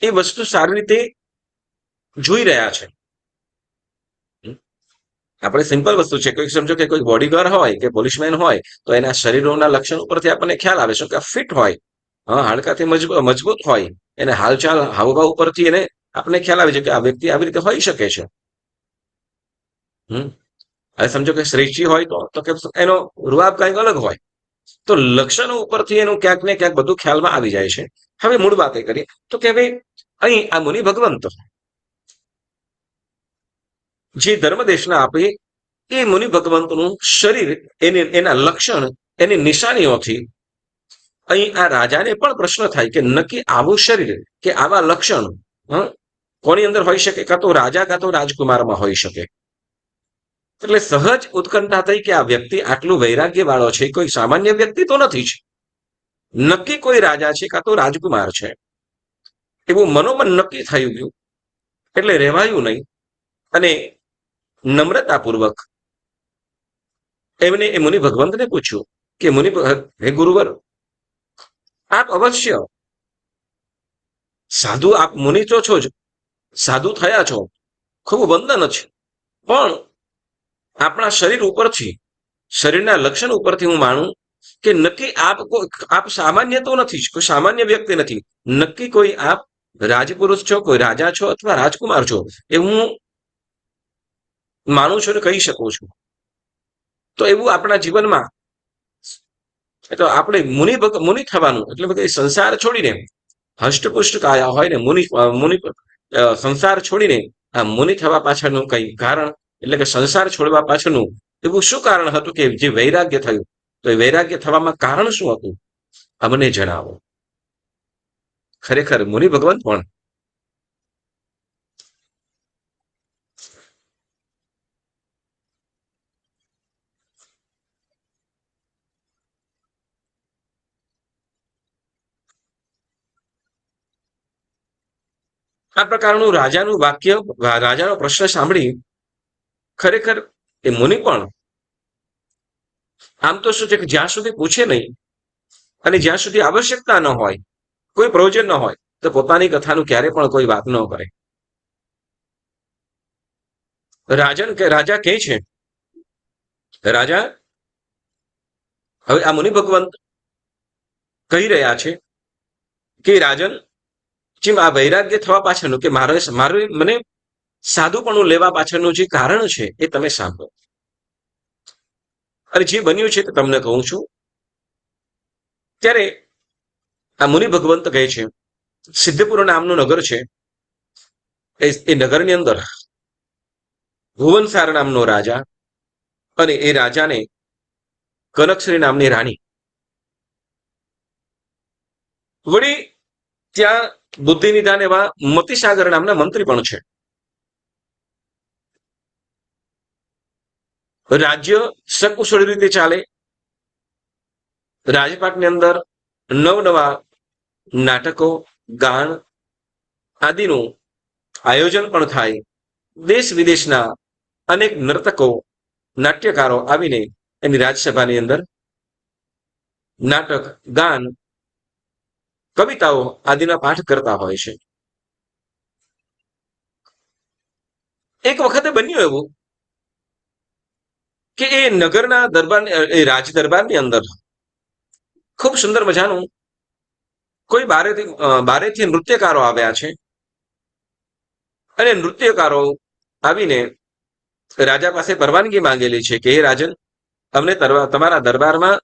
એ વસ્તુ સારી રીતે જોઈ રહ્યા છે. આપણે સિમ્પલ વસ્તુ છે, કોઈ સમજો કે કોઈ બોડીગાર્ડ હોય કે પોલીસમેન હોય તો એના શરીરોના લક્ષણ ઉપરથી આપણને ખ્યાલ આવે છે કે ફિટ હોય, હાડકાથી મજબૂત હોય, એને હાલચાલ હાવભાવ ઉપરથી એને આપણને ખ્યાલ આવે છે કે આ વ્યક્તિ આવી રીતે હોઈ શકે છે. હવે સમજો કે શ્રેષ્ઠી હોય તો કે એનો રૂઆબ કંઈક અલગ હોય. તો લક્ષણો ઉપરથી એનું ક્યાંક ને ક્યાંક બધું ખ્યાલમાં આવી જાય છે. હવે મૂળ વાતે કરીએ તો કે હવે અહીં આ મુનિ ભગવંત જે ધર્મદેશના આપે એ મુનિ ભગવંતનું શરીર, એના લક્ષણ, એની નિશાનીઓથી અહીં આ રાજાને પણ પ્રશ્ન થાય કે નક્કી આવું શરીર કે આવા લક્ષણ કોની અંદર હોઈ શકે? કાં તો રાજા કાં તો રાજકુમારમાં હોઈ શકે. એટલે સહજ ઉત્કંઠા થઈ કે આ વ્યક્તિ આટલું વૈરાગ્ય વાળો છે, કોઈ સામાન્ય વ્યક્તિ તો નથી જ, નક્કી કોઈ રાજા છે કાં તો રાજકુમાર છે, એવું મનોમન નક્કી થયું ગયું. એટલે રહેવાયું નહીં અને નમ્રતાપૂર્વક એમને એ મુનિ ભગવંતને પૂછ્યું કે હે ગુરુવર, આપ અવશ્ય સાધુ, આપ મુનિ તો છો જ, સાધુ થયા છો, ખૂબ વંદન છે, પણ આપણા શરીર ઉપરથી, શરીરના લક્ષણ ઉપરથી હું માનું કે નક્કી આપ સામાન્ય તો નથી જ, કોઈ સામાન્ય વ્યક્તિ નથી, નક્કી કોઈ આપ રાજપુરુષ છો, કોઈ રાજા છો અથવા રાજકુમાર છો, એ હું માનું છું ને કહી શકું છું. તો એવું આપણા જીવનમાં તો આપણે મુનિ થવાનું એટલે કે સંસાર છોડીને હષ્ટપુષ્ટ કાયા હોય ને મુનિ સંસાર છોડીને આ મુનિ થવા પાછળનું કઈ કારણ, એટલે કે સંસાર છોડવા પાછળનું એવું શું કારણ હતું કે જે વૈરાગ્ય થયું? તો એ વૈરાગ્ય થવામાં કારણ શું હતું? અમને જણાવો. ખરેખર મુનિ ભગવંત પણ આ પ્રકારનું રાજાનું વાક્ય, રાજાનો પ્રશ્ન સાંભળી ખરેખર એ મુનિ પણ આમ તો શું છે કે જ્યાં સુધી પૂછે નહીં અને જ્યાં સુધી આવશ્યકતા ન હોય, કોઈ પ્રયોજન ન હોય, તો પોતાની કથાનું ક્યારે પણ કોઈ વાત ન કરે. રાજા કહે છે, રાજા હવે આ મુનિ ભગવંત કહી રહ્યા છે કે રાજન, જેમ આ વૈરાગ્ય થવા પાછળનું કે મારું મને સાધુપણું લેવા પાછળનું જે કારણ છે એ તમે સાંભળો. અને જે બન્યું છે તે તમને કહું છું. ત્યારે આ મુનિ ભગવંત કહે છે, સિદ્ધપુર નામનું નગર છે, એ નગરની અંદર ભુવનસાર નામનો રાજા અને એ રાજાને કનકશ્રી નામની રાણી, વળી ત્યાં બુદ્ધિનિધાન એવા મતિસાગર નામના મંત્રી પણ છે. રાજ્ય સકુશળ રીતે ચાલે. રાજપાટની અંદર નવનવા નાટકો, ગાન આદિનું આયોજન પણ થાય. દેશ વિદેશના અનેક નર્તકો, નાટ્યકારો આવીને એની રાજસભાની અંદર નાટક, ગાન, કવિતાઓ આદિના પાઠ કરતા હોય છે. એક વખતે બન્યું એવું કે એ નગરના દરબાર, એ રાજ દરબારની અંદર ખૂબ સુંદર મજાનું કોઈ બારેથી નૃત્યકારો આવ્યા છે. અને નૃત્યકારો આવીને રાજા પાસે પરવાનગી માંગેલી છે કે હે રાજન, અમને તમારા દરબારમાં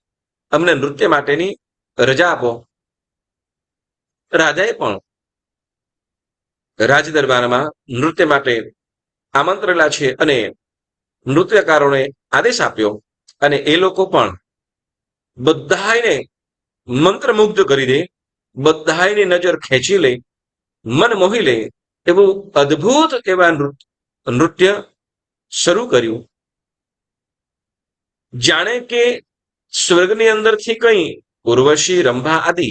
અમને નૃત્ય માટેની રજા આપો. રાજાએ પણ રાજ દરબારમાં નૃત્ય માટે આમંત્રેલા છે અને નૃત્યકારોને આદેશ આપ્યો. અને એ લોકો પણ બધાને મંત્રમુગ્ધ કરી દે, બધાની નજર ખેંચી લે, મન મોહી લે એવું અદ્ભુત એવા નૃત્ય શરૂ કર્યું. જાણે કે સ્વર્ગની અંદરથી કઈ ઉર્વશી, રંભા આદિ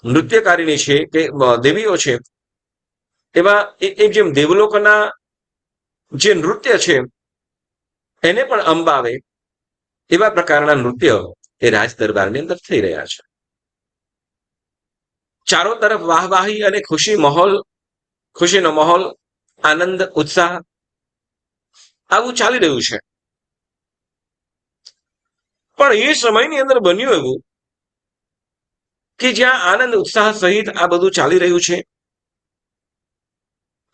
નૃત્યકારીણી છે કે દેવીઓ છે, એવા એક જેમ દેવલોકના જે નૃત્ય છે એને પણ અંબાવે એવા પ્રકારના નૃત્ય એ રાજ દરબારની અંદર થઈ રહ્યા છે. ચારો તરફ વાહવાહી અને ખુશીનો માહોલ, આનંદ, ઉત્સાહ આવું ચાલી રહ્યું છે. પણ એ સમયની અંદર બન્યું એવું કે જ્યાં આનંદ ઉત્સાહ સહિત આ બધું ચાલી રહ્યું છે,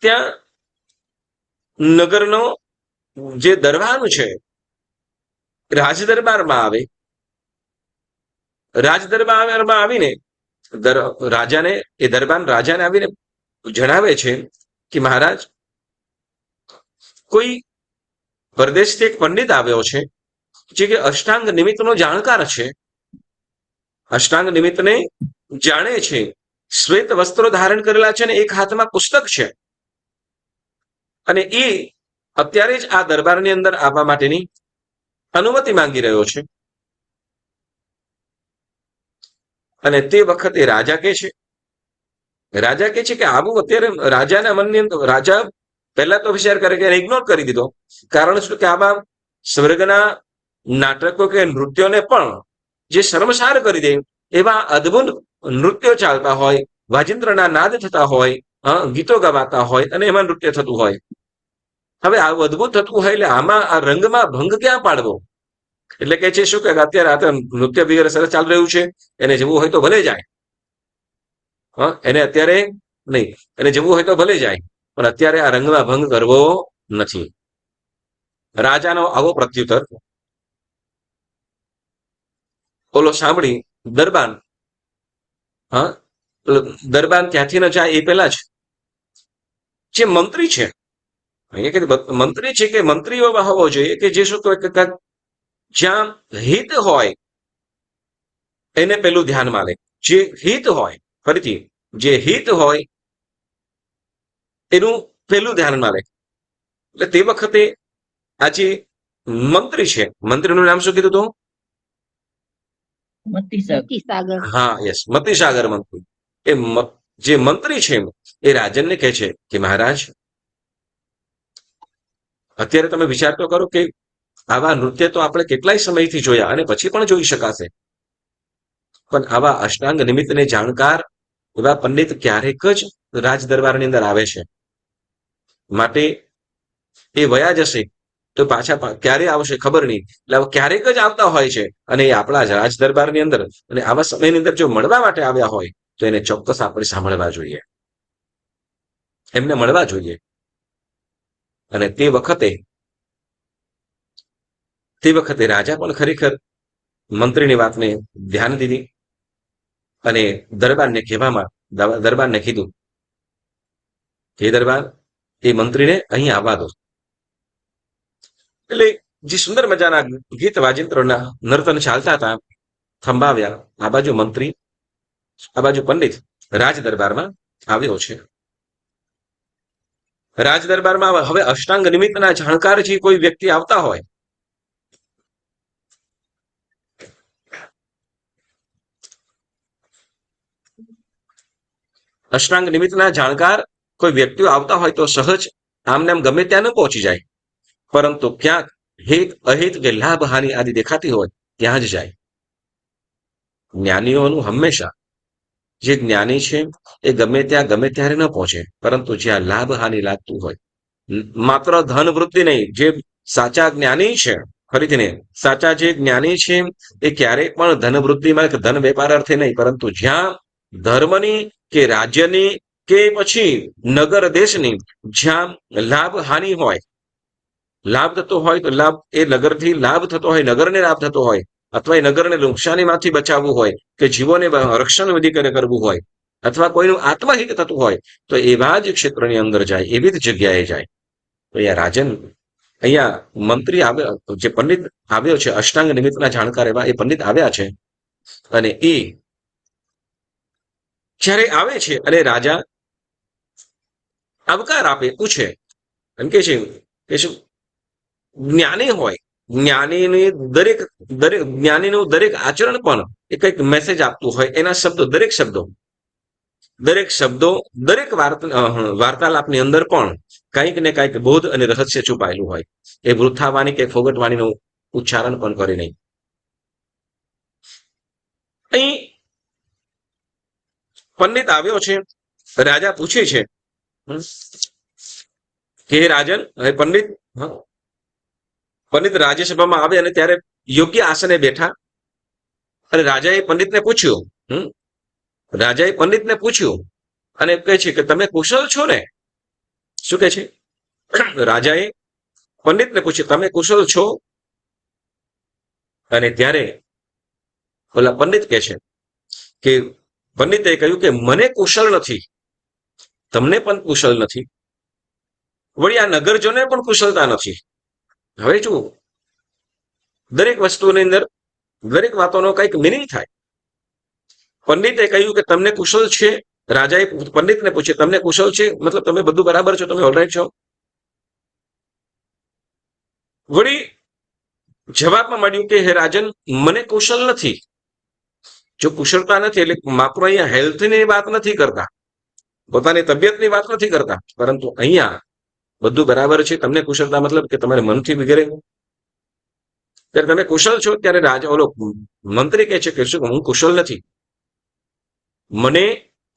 ત્યાં નગરનો જે દરબાર છે રાજ દરબારમાં આવે. રાજ દરબારમાં આવીને રાજાને આવીને જણાવે છે કે મહારાજ, કોઈ પરદેશથી એક પંડિત આવ્યો છે જે કે અષ્ટાંગ નિમિત્તનો જાણકાર છે, અષ્ટાંગ નિમિત્તને જાણે છે, શ્વેત વસ્ત્રો ધારણ કરેલા છે અને એક હાથમાં પુસ્તક છે, અને એ અત્યારે જ આ દરબારની અંદર આવવા માટેની અનુમતિ માંગી રહ્યો છે. અને તે વખતે રાજા કહે છે કે આવું અત્યારે રાજાના મનની અંદર, રાજા પહેલા તો વિચાર કરે કે ઇગ્નોર કરી દીધો. કારણ શું કે આવા સ્વર્ગના નાટકો કે નૃત્યોને પણ જે શર્મસાર કરી દે એવા અદ્ભુત નૃત્યો ચાલતા હોય, વાજિંત્રના નાદ થતા હોય, ગીતો ગવાતા હોય અને એમાં નૃત્ય થતું હોય. હવે આવું અદ્ભુત થતું હોય એટલે આમાં આ રંગમાં ભંગ ક્યાં પાડવો? એટલે કે છે શું કે અત્યારે આ નૃત્ય વગેરે સરસ ચાલી રહ્યું છે, એને જવું હોય તો ભલે જાય, એને અત્યારે નહીં, એને જવું હોય તો ભલે જાય, પણ અત્યારે આ રંગમાં ભંગ કરવો નથી. રાજાનો આવો પ્રત્યુત્તર ઓલો સાંભળી દરબાન ત્યાંથી ન જાય એ પહેલા જ જે મંત્રી છે, અહીંયા કે મંત્રી છે કે મંત્રીઓમાં હોવો જોઈએ કે જે શું કહે, જ્યાં હિત હોય એને પેલું ધ્યાનમાં લે. જે હિત હોય, ફરીથી જે હિત હોય એનું પેલું ધ્યાનમાં લે. એટલે તે વખતે આ જે મંત્રી છે, મંત્રીનું નામ શું કીધું તું? મતીસાગર. સાગર. હા, યસ, મતિસાગર મંત્રી. એ જે મંત્રી છે એ રાજનને કહે છે કે મહારાજ, અત્યારે તમે વિચાર તો કરો કે આવા નૃત્ય તો આપણે કેટલાય સમયથી જોયા અને પછી પણ જોઈ શકાશે, પણ આવા અષ્ટાંગ નિમિત્તને જાણકાર એવા પંડિત ક્યારેક જ રાજ દરબારની અંદર આવે છે. માટે એ વયા જશે તો પાછા ક્યારે આવશે ખબર નહીં. એટલે ક્યારેક જ આવતા હોય છે અને એ આપણા જ રાજ દરબારની અંદર અને આવા સમયની અંદર જો મળવા માટે આવ્યા હોય તો એને ચોક્કસ આપણે સાંભળવા જોઈએ, એમને મળવા જોઈએ. અને તે વખતે રાજા પણ ખરેખર મંત્રીની વાતને ધ્યાન દીધી અને દરબારને કીધું કે દરબાર, એ મંત્રીને અહીં આવવા દો. એટલે જે સુંદર મજાના ગીત વાજિંત્રોના નર્તન ચાલતા હતા, થંભાવ્યા. આ બાજુ મંત્રી, આ બાજુ પંડિત રાજ દરબારમાં આવ્યો છે. રાજ દરબારમાં હવે અષ્ટાંગ નિમિત્તના જાણકાર જે કોઈ વ્યક્તિ આવતા હોય, અષ્ટાંગ નિમિત્તના જાણકાર કોઈ વ્યક્તિઓ આવતા હોય તો સહજ આમને આમ ગમે ત્યાં ન પહોંચી જાય, પરંતુ ક્યાંક હિત અહિત કે લાભ હાનિ આદિ દેખાતી હોય ત્યાં જ જાય. જ્ઞાનીઓનું હંમેશા, જે જ્ઞાની છે એ ગમે ત્યાં ગમે ત્યારે ન પહોંચે, પરંતુ જ્યાં લાભ હાનિ લાગતું હોય, માત્ર ધન વૃદ્ધિ નહીં, જે સાચા જ્ઞાની છે, ફરીથી ને સાચા જે જ્ઞાની છે એ ક્યારેય પણ ધન વૃદ્ધિમાં કે ધન વેપાર અર્થે નહીં, પરંતુ જ્યાં ધર્મની કે રાજ્યની કે પછી નગર દેશની જ્યાં લાભ હાનિ હોય, લાભ થતો હોય તો લાભ એ નગરથી લાભ થતો હોય, નગરને લાભ થતો હોય, અથવા એ નગરને નુકસાનીમાંથી બચાવવું હોય કે જીવોને રક્ષણ વિધિ કરવું હોય, અથવા કોઈનું આત્મહિત થતું હોય તો એવા જ ક્ષેત્રની અંદર જાય, એવી જ જગ્યાએ જાય. તો અહીંયા મંત્રી આવ્યો, જે પંડિત આવ્યો છે, અષ્ટાંગ નિમિત્તના જાણકાર એવા એ પંડિત આવ્યા છે. અને એ જ્યારે આવે છે અને રાજા આવકાર આપે, પૂછે, એમ કે છે કે શું જ્ઞાની હોય, જ્ઞાનીનું દરેક આચરણ પણ એ કંઈક મેસેજ આપતું હોય. એના શબ્દો, દરેક શબ્દો દરેક વાર્તાલાપની અંદર પણ કંઈક ને કંઈક બોધ અને રહસ્ય છુપાયેલું હોય. એ વૃથાવાણી કે ફોગટવાણીનું ઉચ્ચારણ પણ કરે નહીં. અહીં પંડિત આવ્યો છે, રાજા પૂછે છે કે રાજન, હવે પંડિત રાજ્યસભામાં આવે અને ત્યારે યોગ્ય આસને બેઠા અને રાજાએ પંડિતને પૂછ્યું અને કહે છે કે તમે કુશળ છો ને? શું કહે છે? રાજાએ પંડિતને પૂછ્યું, તમે કુશળ છો? અને ત્યારે ઓલા પંડિત કહે છે કે પંડિતે કહ્યું કે મને કુશળ નથી, તમને પણ કુશળ નથી, વળી આ નગરજોને પણ કુશળતા નથી. હવે જુઓ, દરેક વસ્તુની અંદર દરેક વાતોનો કંઈક મિનિંગ થાય. પંડિતે કહ્યું કે તમને કુશળ છે. રાજાએ પંડિતને પૂછ્યું, તમને કુશળ છે મતલબ તમે બધું બરાબર છો, તમે ઓલરાઈટ છો? વળી જવાબમાં મળ્યું કે હે રાજન, મને કુશળ નથી. જો કુશળતા નથી એટલે માત્ર અહીંયા હેલ્થની વાત નથી કરતા, પોતાની તબિયતની વાત નથી કરતા, પરંતુ અહીંયા બધું બરાબર છે. તમને કુશળતા મતલબ કે તમારે મનથી વગેરે ત્યારે તમે કુશળ છો. ત્યારે રાજા ઓલો મંત્રી કહે છે કે શું હું કુશળ નથી, મને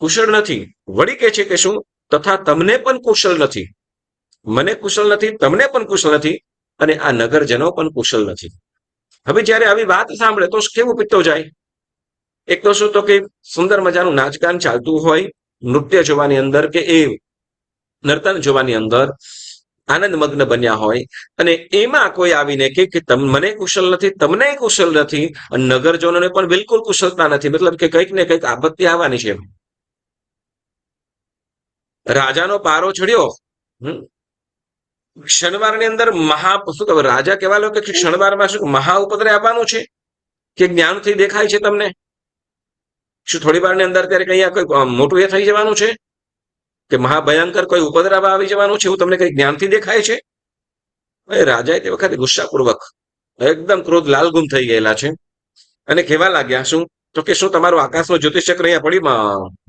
કુશળ નથી. વળી કહે છે કે શું તથા તમને પણ કુશળ નથી, મને કુશળ નથી, તમને પણ કુશળ નથી, અને આ નગરજનો પણ કુશળ નથી. હવે જયારે આવી વાત સાંભળે તો કેવું પિત્તો જાય? એક તો શું તો કે સુંદર મજાનું નાચગાન ચાલતું હોય, નૃત્ય જોવાની અંદર કે એ નર્તન જોવાની અંદર આનંદમગ્ન બન્યા હોય, અને એમાં કોઈ આવીને કે મને કુશળ નથી, તમને કુશળ નથી, અને નગરજનોને પણ બિલકુલ કુશળતા નથી, મતલબ કે કંઈક ને કંઈક આપત્તિ આવવાની છે. રાજાનો પારો ચડ્યો. ક્ષણવારની અંદર શું કહેવાય, રાજા કહેવા લોકો કે ક્ષણવારમાં શું મહા ઉપદ્રવ આવવાનું છે કે જ્ઞાનથી દેખાય છે તમને? શું થોડી વારની અંદર ત્યારે કઈ કોઈ મોટું એ થઈ જવાનું છે કે મહાભયંકર કોઈ ઉપદ્રવ આવી જવાનું છે એવું તમને કઈ જ્ઞાનથી દેખાય છે? રાજાએ તે વખતે ગુસ્સાપૂર્વક એકદમ ક્રોધ લાલગુમ થઈ ગયેલા છે અને કહેવા લાગ્યા શું તો કે શું તમારું આકાશનું જ્યોતિષ ચક્ર અહીંયા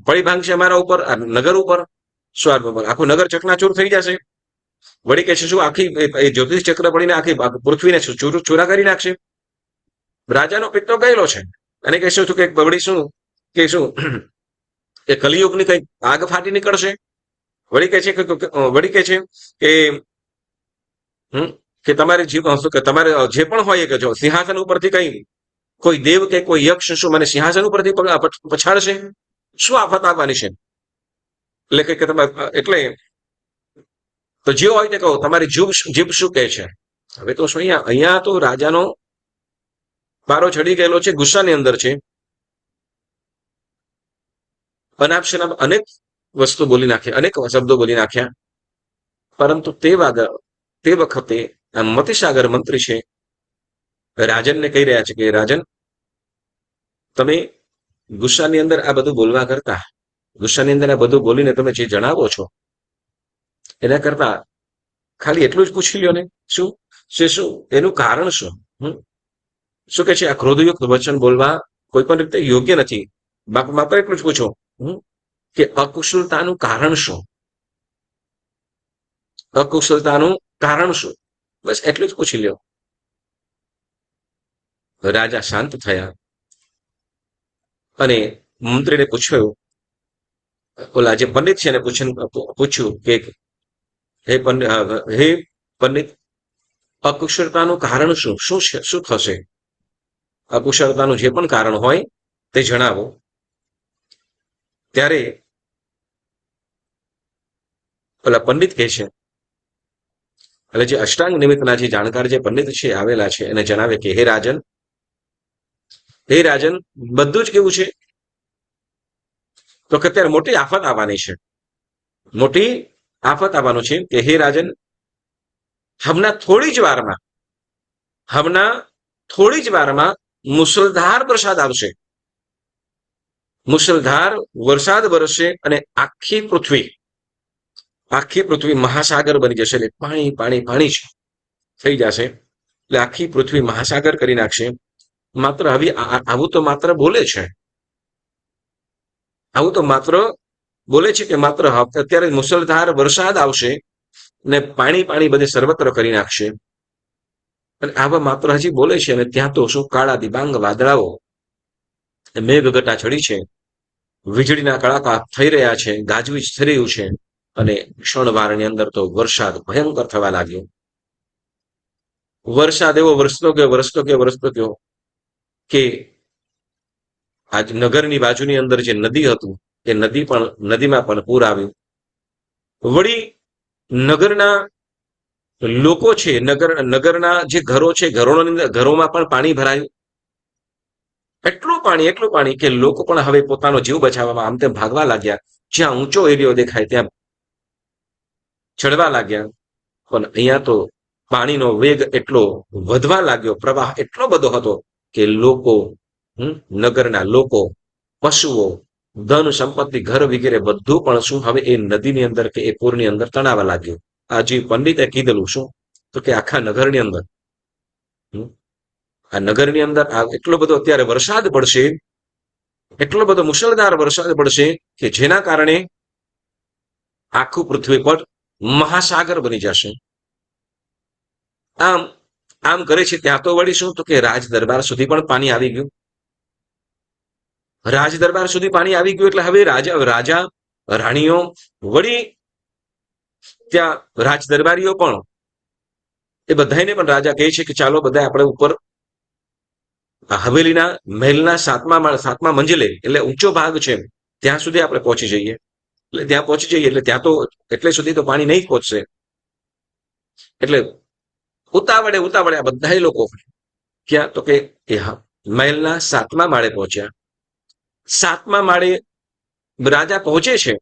પડી ભાંગશે અમારા ઉપર, નગર ઉપર? શું આખું નગર ચકનાચૂર થઈ જશે? વળી કે છે શું આખી જ્યોતિષ ચક્ર પડીને આખી પૃથ્વીને ચૂરા કરી નાખશે? રાજાનો પિત્તો ગયેલો છે અને કહેશું છું કે વળી શું કે કલિયુગની કઈ આગ ફાટી નીકળશે? વળી કે છે કે તમારે તમારે જે પણ હોય કે જો સિંહાસન ઉપરથી કઈ કોઈ દેવ કે કોઈ યક્ષ શું મને સિંહાસન ઉપરથી પછાડશે? શું આફત આવવાની છે? એટલે તો જે હોય તે કહો, તમારી જીભ શું કહે છે? હવે તો શું અહીંયા તો રાજાનો પારો ચડી ગયેલો છે, ગુસ્સાની અંદર છે. અનાપ અનેક વસ્તુ બોલી નાખી, અનેક શબ્દો બોલી નાખ્યા. પરંતુ તે વખતે આ મતિસાગર મંત્રી છે રાજનને કહી રહ્યા છે કે રાજન, તમે ગુસ્સાની અંદર આ બધું બોલવા કરતા, ગુસ્સાની અંદર આ બધું બોલીને તમે જે જણાવો છો એના કરતા ખાલી એટલું જ પૂછી લ્યો ને, શું એનું કારણ શું? શું કે છે આ ક્રોધયુક્ત વચન બોલવા કોઈ પણ રીતે યોગ્ય નથી. માત્ર એટલું જ પૂછો કે અકુશળતાનું કારણ શું? અકુશળતાનું કારણ શું? બસ એટલું જ પૂછી લ્યો. રાજા શાંત થયા અને મંત્રીને પૂછ્યું, ઓલા જે પંડિત છે એને પૂછ્યું કે હે પંડિત, અકુશળતાનું કારણ શું થશે? અકુશળતાનું જે પણ કારણ હોય તે જણાવો. ત્યારે ઓલા પંડિત કહે છે, એટલે જે અષ્ટાંગ નિમિત્તના જે જાણકાર જે પંડિત છે આવેલા છે એને જણાવે કે હે રાજન, બધું જ કેવું છે તો કે અત્યારે મોટી આફત આવવાની છે, મોટી આફત આવવાનું છે કે હે રાજન, હમણાં થોડી જ વારમાં મુસળધાર વરસાદ આવશે, મુસળધાર વરસાદ વરસશે અને આખી પૃથ્વી મહાસાગર બની જશે. એટલે પાણી જ થઈ જશે. એટલે આખી પૃથ્વી મહાસાગર કરી નાખશે. માત્ર હવે આવું તો માત્ર બોલે છે, કે માત્ર અત્યારે મુસળધાર વરસાદ આવશે ને પાણી બધે સર્વત્ર કરી નાખશે. અને આવા માત્ર હજી બોલે છે અને ત્યાં તો શું કાળા દિબાંગ વાદળાઓ, મેઘગટા ચડી છે, વીજળીના કડાકા થઈ રહ્યા છે, ગાજવીજ થઈ રહ્યું છે અને ક્ષણવારની અંદર તો વરસાદ ભયંકર થવા લાગ્યો. વરસાદ એવો વરસતો ગયો કે આજ નગરની બાજુની અંદર જે નદી હતું એ નદીમાં પણ પૂર આવ્યું. વળી નગરના લોકો છે, નગરના જે ઘરો છે, ઘરોમાં પણ પાણી ભરાયું. એટલું પાણી કે લોકો પણ હવે પોતાનો જીવ બચાવવામાં આમ તેમ ભાગવા લાગ્યા. જ્યાં ઊંચો એરિયો દેખાય ત્યાં ચડવા લાગ્યા. પણ અહીંયા તો પાણીનો વેગ એટલો વધવા લાગ્યો, પ્રવાહ એટલો બધો હતો કે નગરના લોકો, પશુઓ, ધન સંપત્તિ, ઘર વગેરે બધું પણ શું હવે એ નદીની અંદર કે એ પૂરની અંદર તણાવા લાગ્યું. આ જે પંડિતે કીધેલું શું તો કે આખા નગરની અંદર એટલો બધો અત્યારે વરસાદ પડશે, એટલો બધો મુશળધાર વરસાદ પડશે કે જેના કારણે આખું પૃથ્વી પર મહાસાગર બની જશે. આમ કરે છે ત્યાં તો વળી શું તો કે રાજ દરબાર સુધી પણ પાણી આવી ગયું. રાજ દરબાર સુધી પાણી આવી ગયું એટલે હવે રાજા રાણીઓ, વળી ત્યાં રાજ દરબારીઓ પણ, એ બધાને પણ રાજા કહે છે કે ચાલો બધા આપણે ઉપર હવેલીના મહેલના સાતમા મંજિલે, એટલે ઊંચો ભાગ છે ત્યાં સુધી આપણે પહોંચી જઈએ. એટલે ત્યાં તો એટલે સુધી તો પાણી નહીં પહોંચશે. એટલે ઉતાવળે આ બધા લોકો ક્યાં તો કે મહેલના 7મા માળે પહોંચ્યા. 7મા માળે રાજા પહોંચે છે.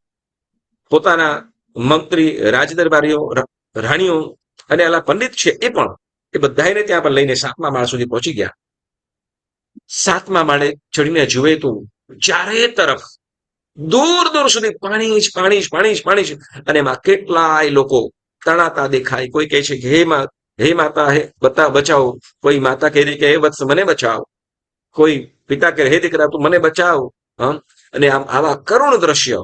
પોતાના મંત્રી, રાજદરબારીઓ, રાણીઓ અને આલા પંડિત છે એ બધાને ત્યાં પણ લઈને 7મા માળ સુધી પહોંચી ગયા. 7મા માળે ચડીને જુએ તો ચારે તરફ દૂર દૂર સુધી પાણી જ પાણી જ પાણી જ પાણી જ, અને એમાં કેટલાય લોકો તણાતા દેખાય. કોઈ કહે છે કે હે માતા હે બચાવો, કોઈ માતા કહે કે હે વત્સ મને બચાવો, કોઈ પિતા કહે હે દીકરા તું મને બચાવ. અને આમ આવા કરુણ દ્રશ્ય,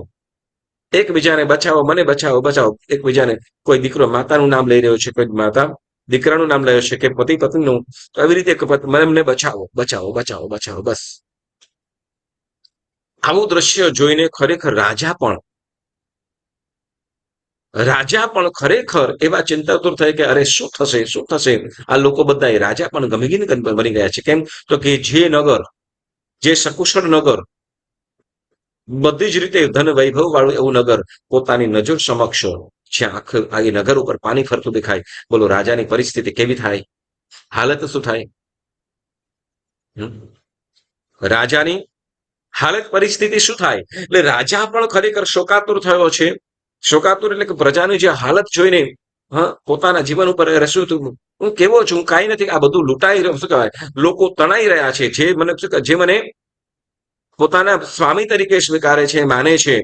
એકબીજાને બચાવો મને બચાવો બચાવો, એકબીજાને, કોઈ દીકરો માતાનું નામ લઈ રહ્યો છે, કોઈ માતા દીકરાનું નામ લઈ રહ્યો છે, કે પતિ પત્નીનું. આવી રીતે મને બચાવો બચાવો બચાવો બચાવો, બસ. આવું દ્રશ્ય જોઈને ખરેખર રાજા પણ ખરેખર એવા ચિંતાતુર થાય કે અરે શું થશે શું થશે. આ લોકો બધા રાજા પણ ગમગીન બની ગયા છે. કેમ તો કે જે નગર, જે સકુશળ નગર, બધી જ રીતે ધન વૈભવ વાળું એવું નગર પોતાની નજર સમક્ષ, જ્યાં આખું આ નગર ઉપર પાણી ફરતું દેખાય, બોલો રાજાની પરિસ્થિતિ કેવી થાય, હાલત શું થાય? રાજાની હાલત પરિસ્થિતિ શું થાય? એટલે રાજા પણ ખરેખર શોકાતુર થયો છે. શોકાતુર એટલે કે પ્રજાની જે હાલત જોઈને પોતાના જીવન ઉપર રસ્યું હતું, હું કેવો છું, કાંઈ નથી, આ બધું લૂંટાઈ રહ્યું, શું કહેવાય, લોકો તણાઈ રહ્યા છે. જે મને પોતાના સ્વામી તરીકે સ્વીકારે છે, માને છે,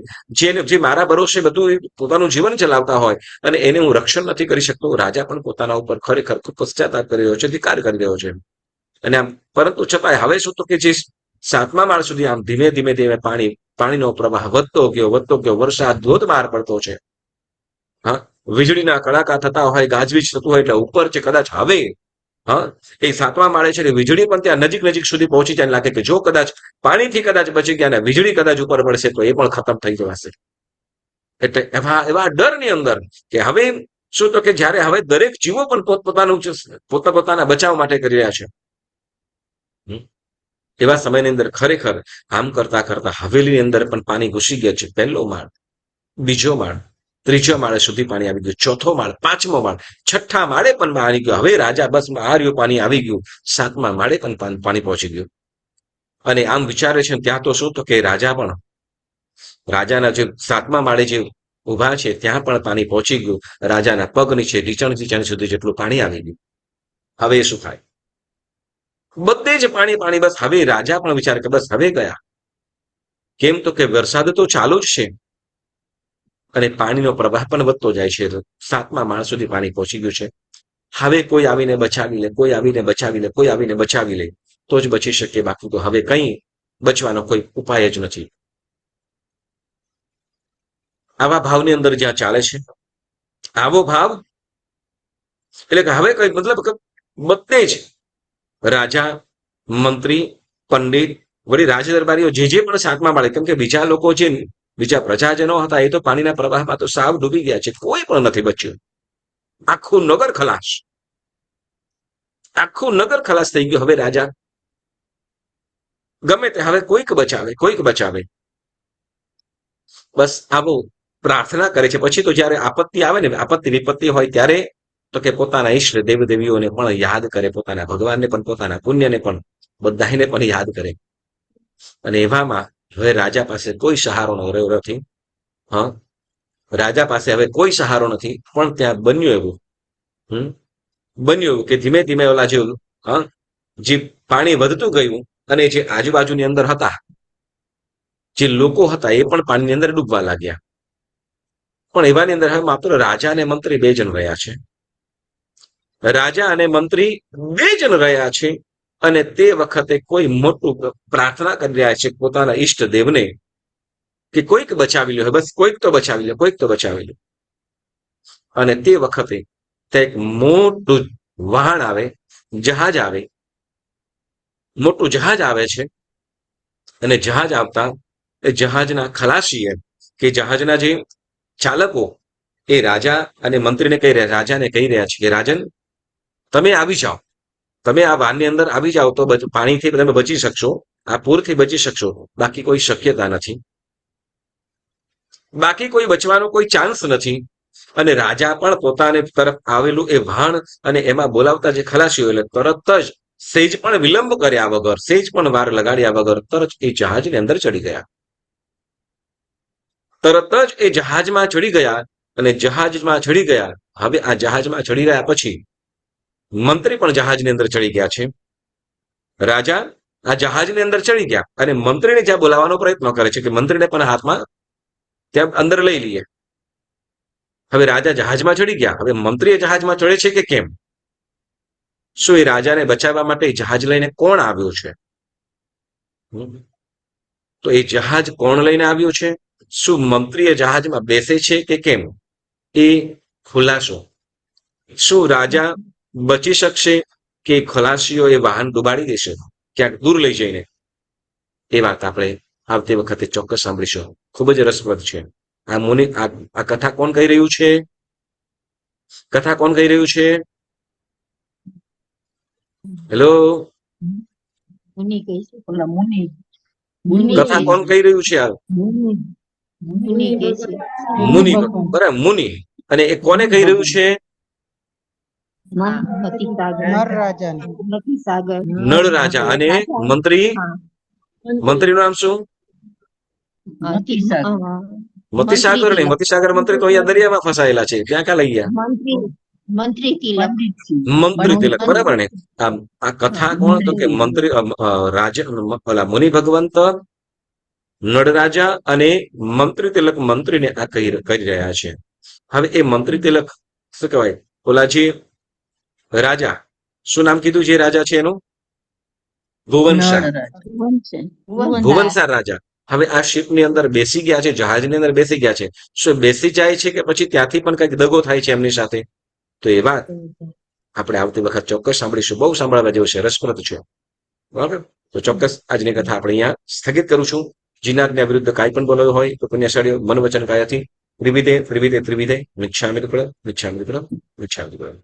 જે મારા ભરોસે બધું પોતાનું જીવન ચલાવતા હોય, અને એને હું રક્ષણ નથી કરી શકતો. રાજા પણ પોતાના ઉપર ખરેખર ખૂબ પશ્ચાતાપ કરી રહ્યો છે, ધિકાર કરી રહ્યો છે. અને આમ પરંતુ છતાંય હવે શું, તો કે જે 7મા માળ સુધી આમ ધીમે ધીમે ધીમે પાણીનો પ્રવાહ વધતો ગયો. વરસાદ ધોધમાર પડતો છે. વીજળીના કડાકા થતા હોય, ગાજવીજ થતું હોય, એટલે ઉપર છે કદાચ હવે એ 7મા માળે છે, વીજળી પણ ત્યાં નજીક સુધી પહોંચી જાય. લાગે કે જો કદાચ પાણીથી કદાચ બચી ગયા ને વીજળી કદાચ ઉપર પડશે તો એ પણ ખતમ થઈ જવાશે. એટલે એવા ડરની અંદર કે હવે શું, તો કે જ્યારે હવે દરેક જીવો પણ પોતાના બચાવ માટે કરી રહ્યા છે. એવા સમયની અંદર ખરેખર આમ કરતા કરતા હવેલીની અંદર પણ પાણી ઘૂસી ગયા છે. 1લો માળ, 2જો માળ, 3જા માળે સુધી પાણી આવી ગયું, 4થો માળ, 5મો માળ, 6ઠ્ઠા માળે પણ પાણી ગયું. હવે રાજા બસ આ રહ્યું પાણી આવી ગયું. 7મા માળે પણ પાણી પહોંચી ગયું. અને આમ વિચારે છે ત્યાં તો શું, તો કે રાજાના જે 7મા માળે જે ઉભા છે ત્યાં પણ પાણી પહોંચી ગયું. રાજાના પગ નીચે ઢીચણ સુધી જેટલું પાણી આવી ગયું. હવે શું થાય? બધે જ પાણી. બસ હવે રાજા પણ વિચારે કે બસ હવે ગયા. કેમ તો કે વરસાદ તો ચાલુ જ છે અને પાણીનો પ્રવાહ પણ વધતો જાય છે. 7મા માળ સુધી પાણી પહોંચી ગયું છે. હવે કોઈ આવીને બચાવી લે, કોઈ આવીને બચાવી લે તો જ બચી શકે, બાકી તો હવે કંઈ બચવાનો કોઈ ઉપાય જ નથી. આવા ભાવની અંદર જ્યાં ચાલે છે, આવો ભાવ એટલે કે હવે કઈ મતલબ કે બધે જ રાજા, મંત્રી, પંડિત, વળી રાજ દરબારીઓ જે પણ 7મા માળે, કેમ કે બીજા પ્રજાજનો હતા એ તો પાણીના પ્રવાહમાં તો સાવ ડૂબી ગયા છે, કોઈ પણ નથી બચ્યું. આખું નગર ખલાસ થઈ ગયું. હવે રાજા ગમે તે હવે કોઈક બચાવે બસ આવું પ્રાર્થના કરે છે. પછી તો જયારે આપત્તિ આવે ને, આપત્તિ વિપત્તિ હોય ત્યારે તો કે પોતાના ઈષ્ટ દેવદેવીઓને પણ યાદ કરે, પોતાના ભગવાનને પણ, પોતાના પુણ્યને પણ, બધાને પણ યાદ કરે. અને એવામાં હવે રાજા પાસે કોઈ સહારો રહ્યો નથી. રાજા પાસે હવે કોઈ સહારો નથી. પણ ત્યાં બન્યું એવું કે ધીમે ધીમે ઓલા જે પાણી વધતું ગયું અને જે આજુબાજુની અંદર હતા જે લોકો હતા એ પણ પાણીની અંદર ડૂબવા લાગ્યા. પણ એવાની અંદર હવે માત્ર રાજા અને મંત્રી 2 જણ રહ્યા છે. રાજા અને મંત્રી 2 જણ રહ્યા છે. અને તે વખતે કોઈ મોટું પ્રાર્થના કરી રહ્યા છે પોતાના ઈષ્ટ દેવને કે કોઈક બચાવી લે, બસ કોઈક તો બચાવી લે. અને તે વખતે એક મોટું વહાણ આવે, મોટું જહાજ આવે છે. અને જહાજ આવતા એ જહાજના ખલાસીએ કે જહાજના જે ચાલકો એ રાજા અને મંત્રીને રાજાને કહી રહ્યા છે કે રાજન, તમે આવી જાઓ, તમે આ વાનની અંદર આવી જાઓ તો પાણીથી તમે બચી શકશો, આ પૂરથી બચી શકશો. બાકી કોઈ શક્યતા નથી, બાકી કોઈ બચવાનો કોઈ ચાન્સ નથી. અને રાજા પણ પોતાને તરફ આવેલું એ વહાણ અને એમાં બોલાવતા જે ખલાસીઓ એટલે તરત જ સેજ પણ વિલંબ કર્યા વગર, સેજ પણ વાર લગાડ્યા વગર તરત એ જહાજની અંદર ચડી ગયા. તરત જ એ જહાજમાં ચડી ગયા. અને જહાજમાં ચડી ગયા. હવે આ જહાજમાં ચડી રહ્યા પછી મંત્રી પણ જહાજની અંદર ચડી ગયા છે. રાજા આ જહાજની અંદર ચડી ગયા અને મંત્રીને જ્યાં બોલાવવાનો પ્રયત્ન કરે છે કે મંત્રીને પણ હાથમાં ત્યાં અંદર લઈ લઈએ. હવે રાજા જહાજમાં ચડી ગયા. હવે મંત્રી જહાજમાં ચડે છે કે કેમ? શું એ રાજાને બચાવવા માટે જહાજ લઈને કોણ આવ્યો છે? તો એ જહાજ કોણ લઈને આવ્યો છે? શું મંત્રી જહાજમાં બેસે છે કે કેમ? એ ખુલાસો. શું રાજા બચી શકશે કે ખલાસીઓ એ વાહન ડુબાડી દેશે ક્યાંક દૂર લઈ જઈને? એ વાત આપણે આવતી વખતે ચોક્કસ સાંભળીશું. ખૂબ જ રસપ્રદ છે. આ કથા કોણ કહી રહ્યું છે? કથા કોણ કહી રહ્યું છે? હેલો, મુનિ કહે છે. ઓલા મુનિ કથા કોણ કહી રહ્યું છે? આ મુનિ કહે છે. મુનિ, બરાબર, મુનિ. અને એ કોને કહી રહ્યું છે? મતિ સાગર. નર રાજાને. મતિ સાગર. નળ રાજા. અને મંત્રી, હા. મંત્રીનું નામ શું? મતિ મતિસાગર નહીં. મતિસાગર મંત્રી તો અહીંયા દરિયામાં ફસાયેલા છે. ત્યાં ક્યાં લઈ ગયા? મંત્રી તિલક. મંત્રી તિલક, બરાબર ને? આ કથા કોણ? તો કે મંત્રી રાજા, ઓલા મુનિ ભગવંત, નળ રાજા અને મંત્રી તિલક મંત્રીને આ કરી રહ્યા છે. હવે એ મંત્રી તિલક શું કહેવાય? ઓલા જે રાજા, શું નામ કીધું જે રાજા છે એનું? ભુવનશાહ. ભુવનશાહ રાજા હવે આ શિપની અંદર બેસી ગયા છે, જહાજની અંદર બેસી ગયા છે. શું બેસી જાય છે કે પછી ત્યાંથી પણ કઈક દગો થાય છે એમની સાથે? તો એ વાત આપણે આવતી વખત ચોક્કસ સાંભળીશું. બહુ સાંભળવા જેવું છે, રસપ્રદ છે. બરાબર, તો ચોક્કસ આજની કથા આપણે અહીંયા સ્થગિત કરું છું. જીનાજ્ઞા વિરુદ્ધ કાંઈ પણ બોલાયું હોય તો પુણ્યશાળીઓ મન વચન કાયાથી ત્રિવિધે ત્રિવિધે ત્રિવિધે મિચ્છામિ દુક્કડમ મિચ્છામિ દુક્કડમ મિચ્છામિ દુક્કડમ.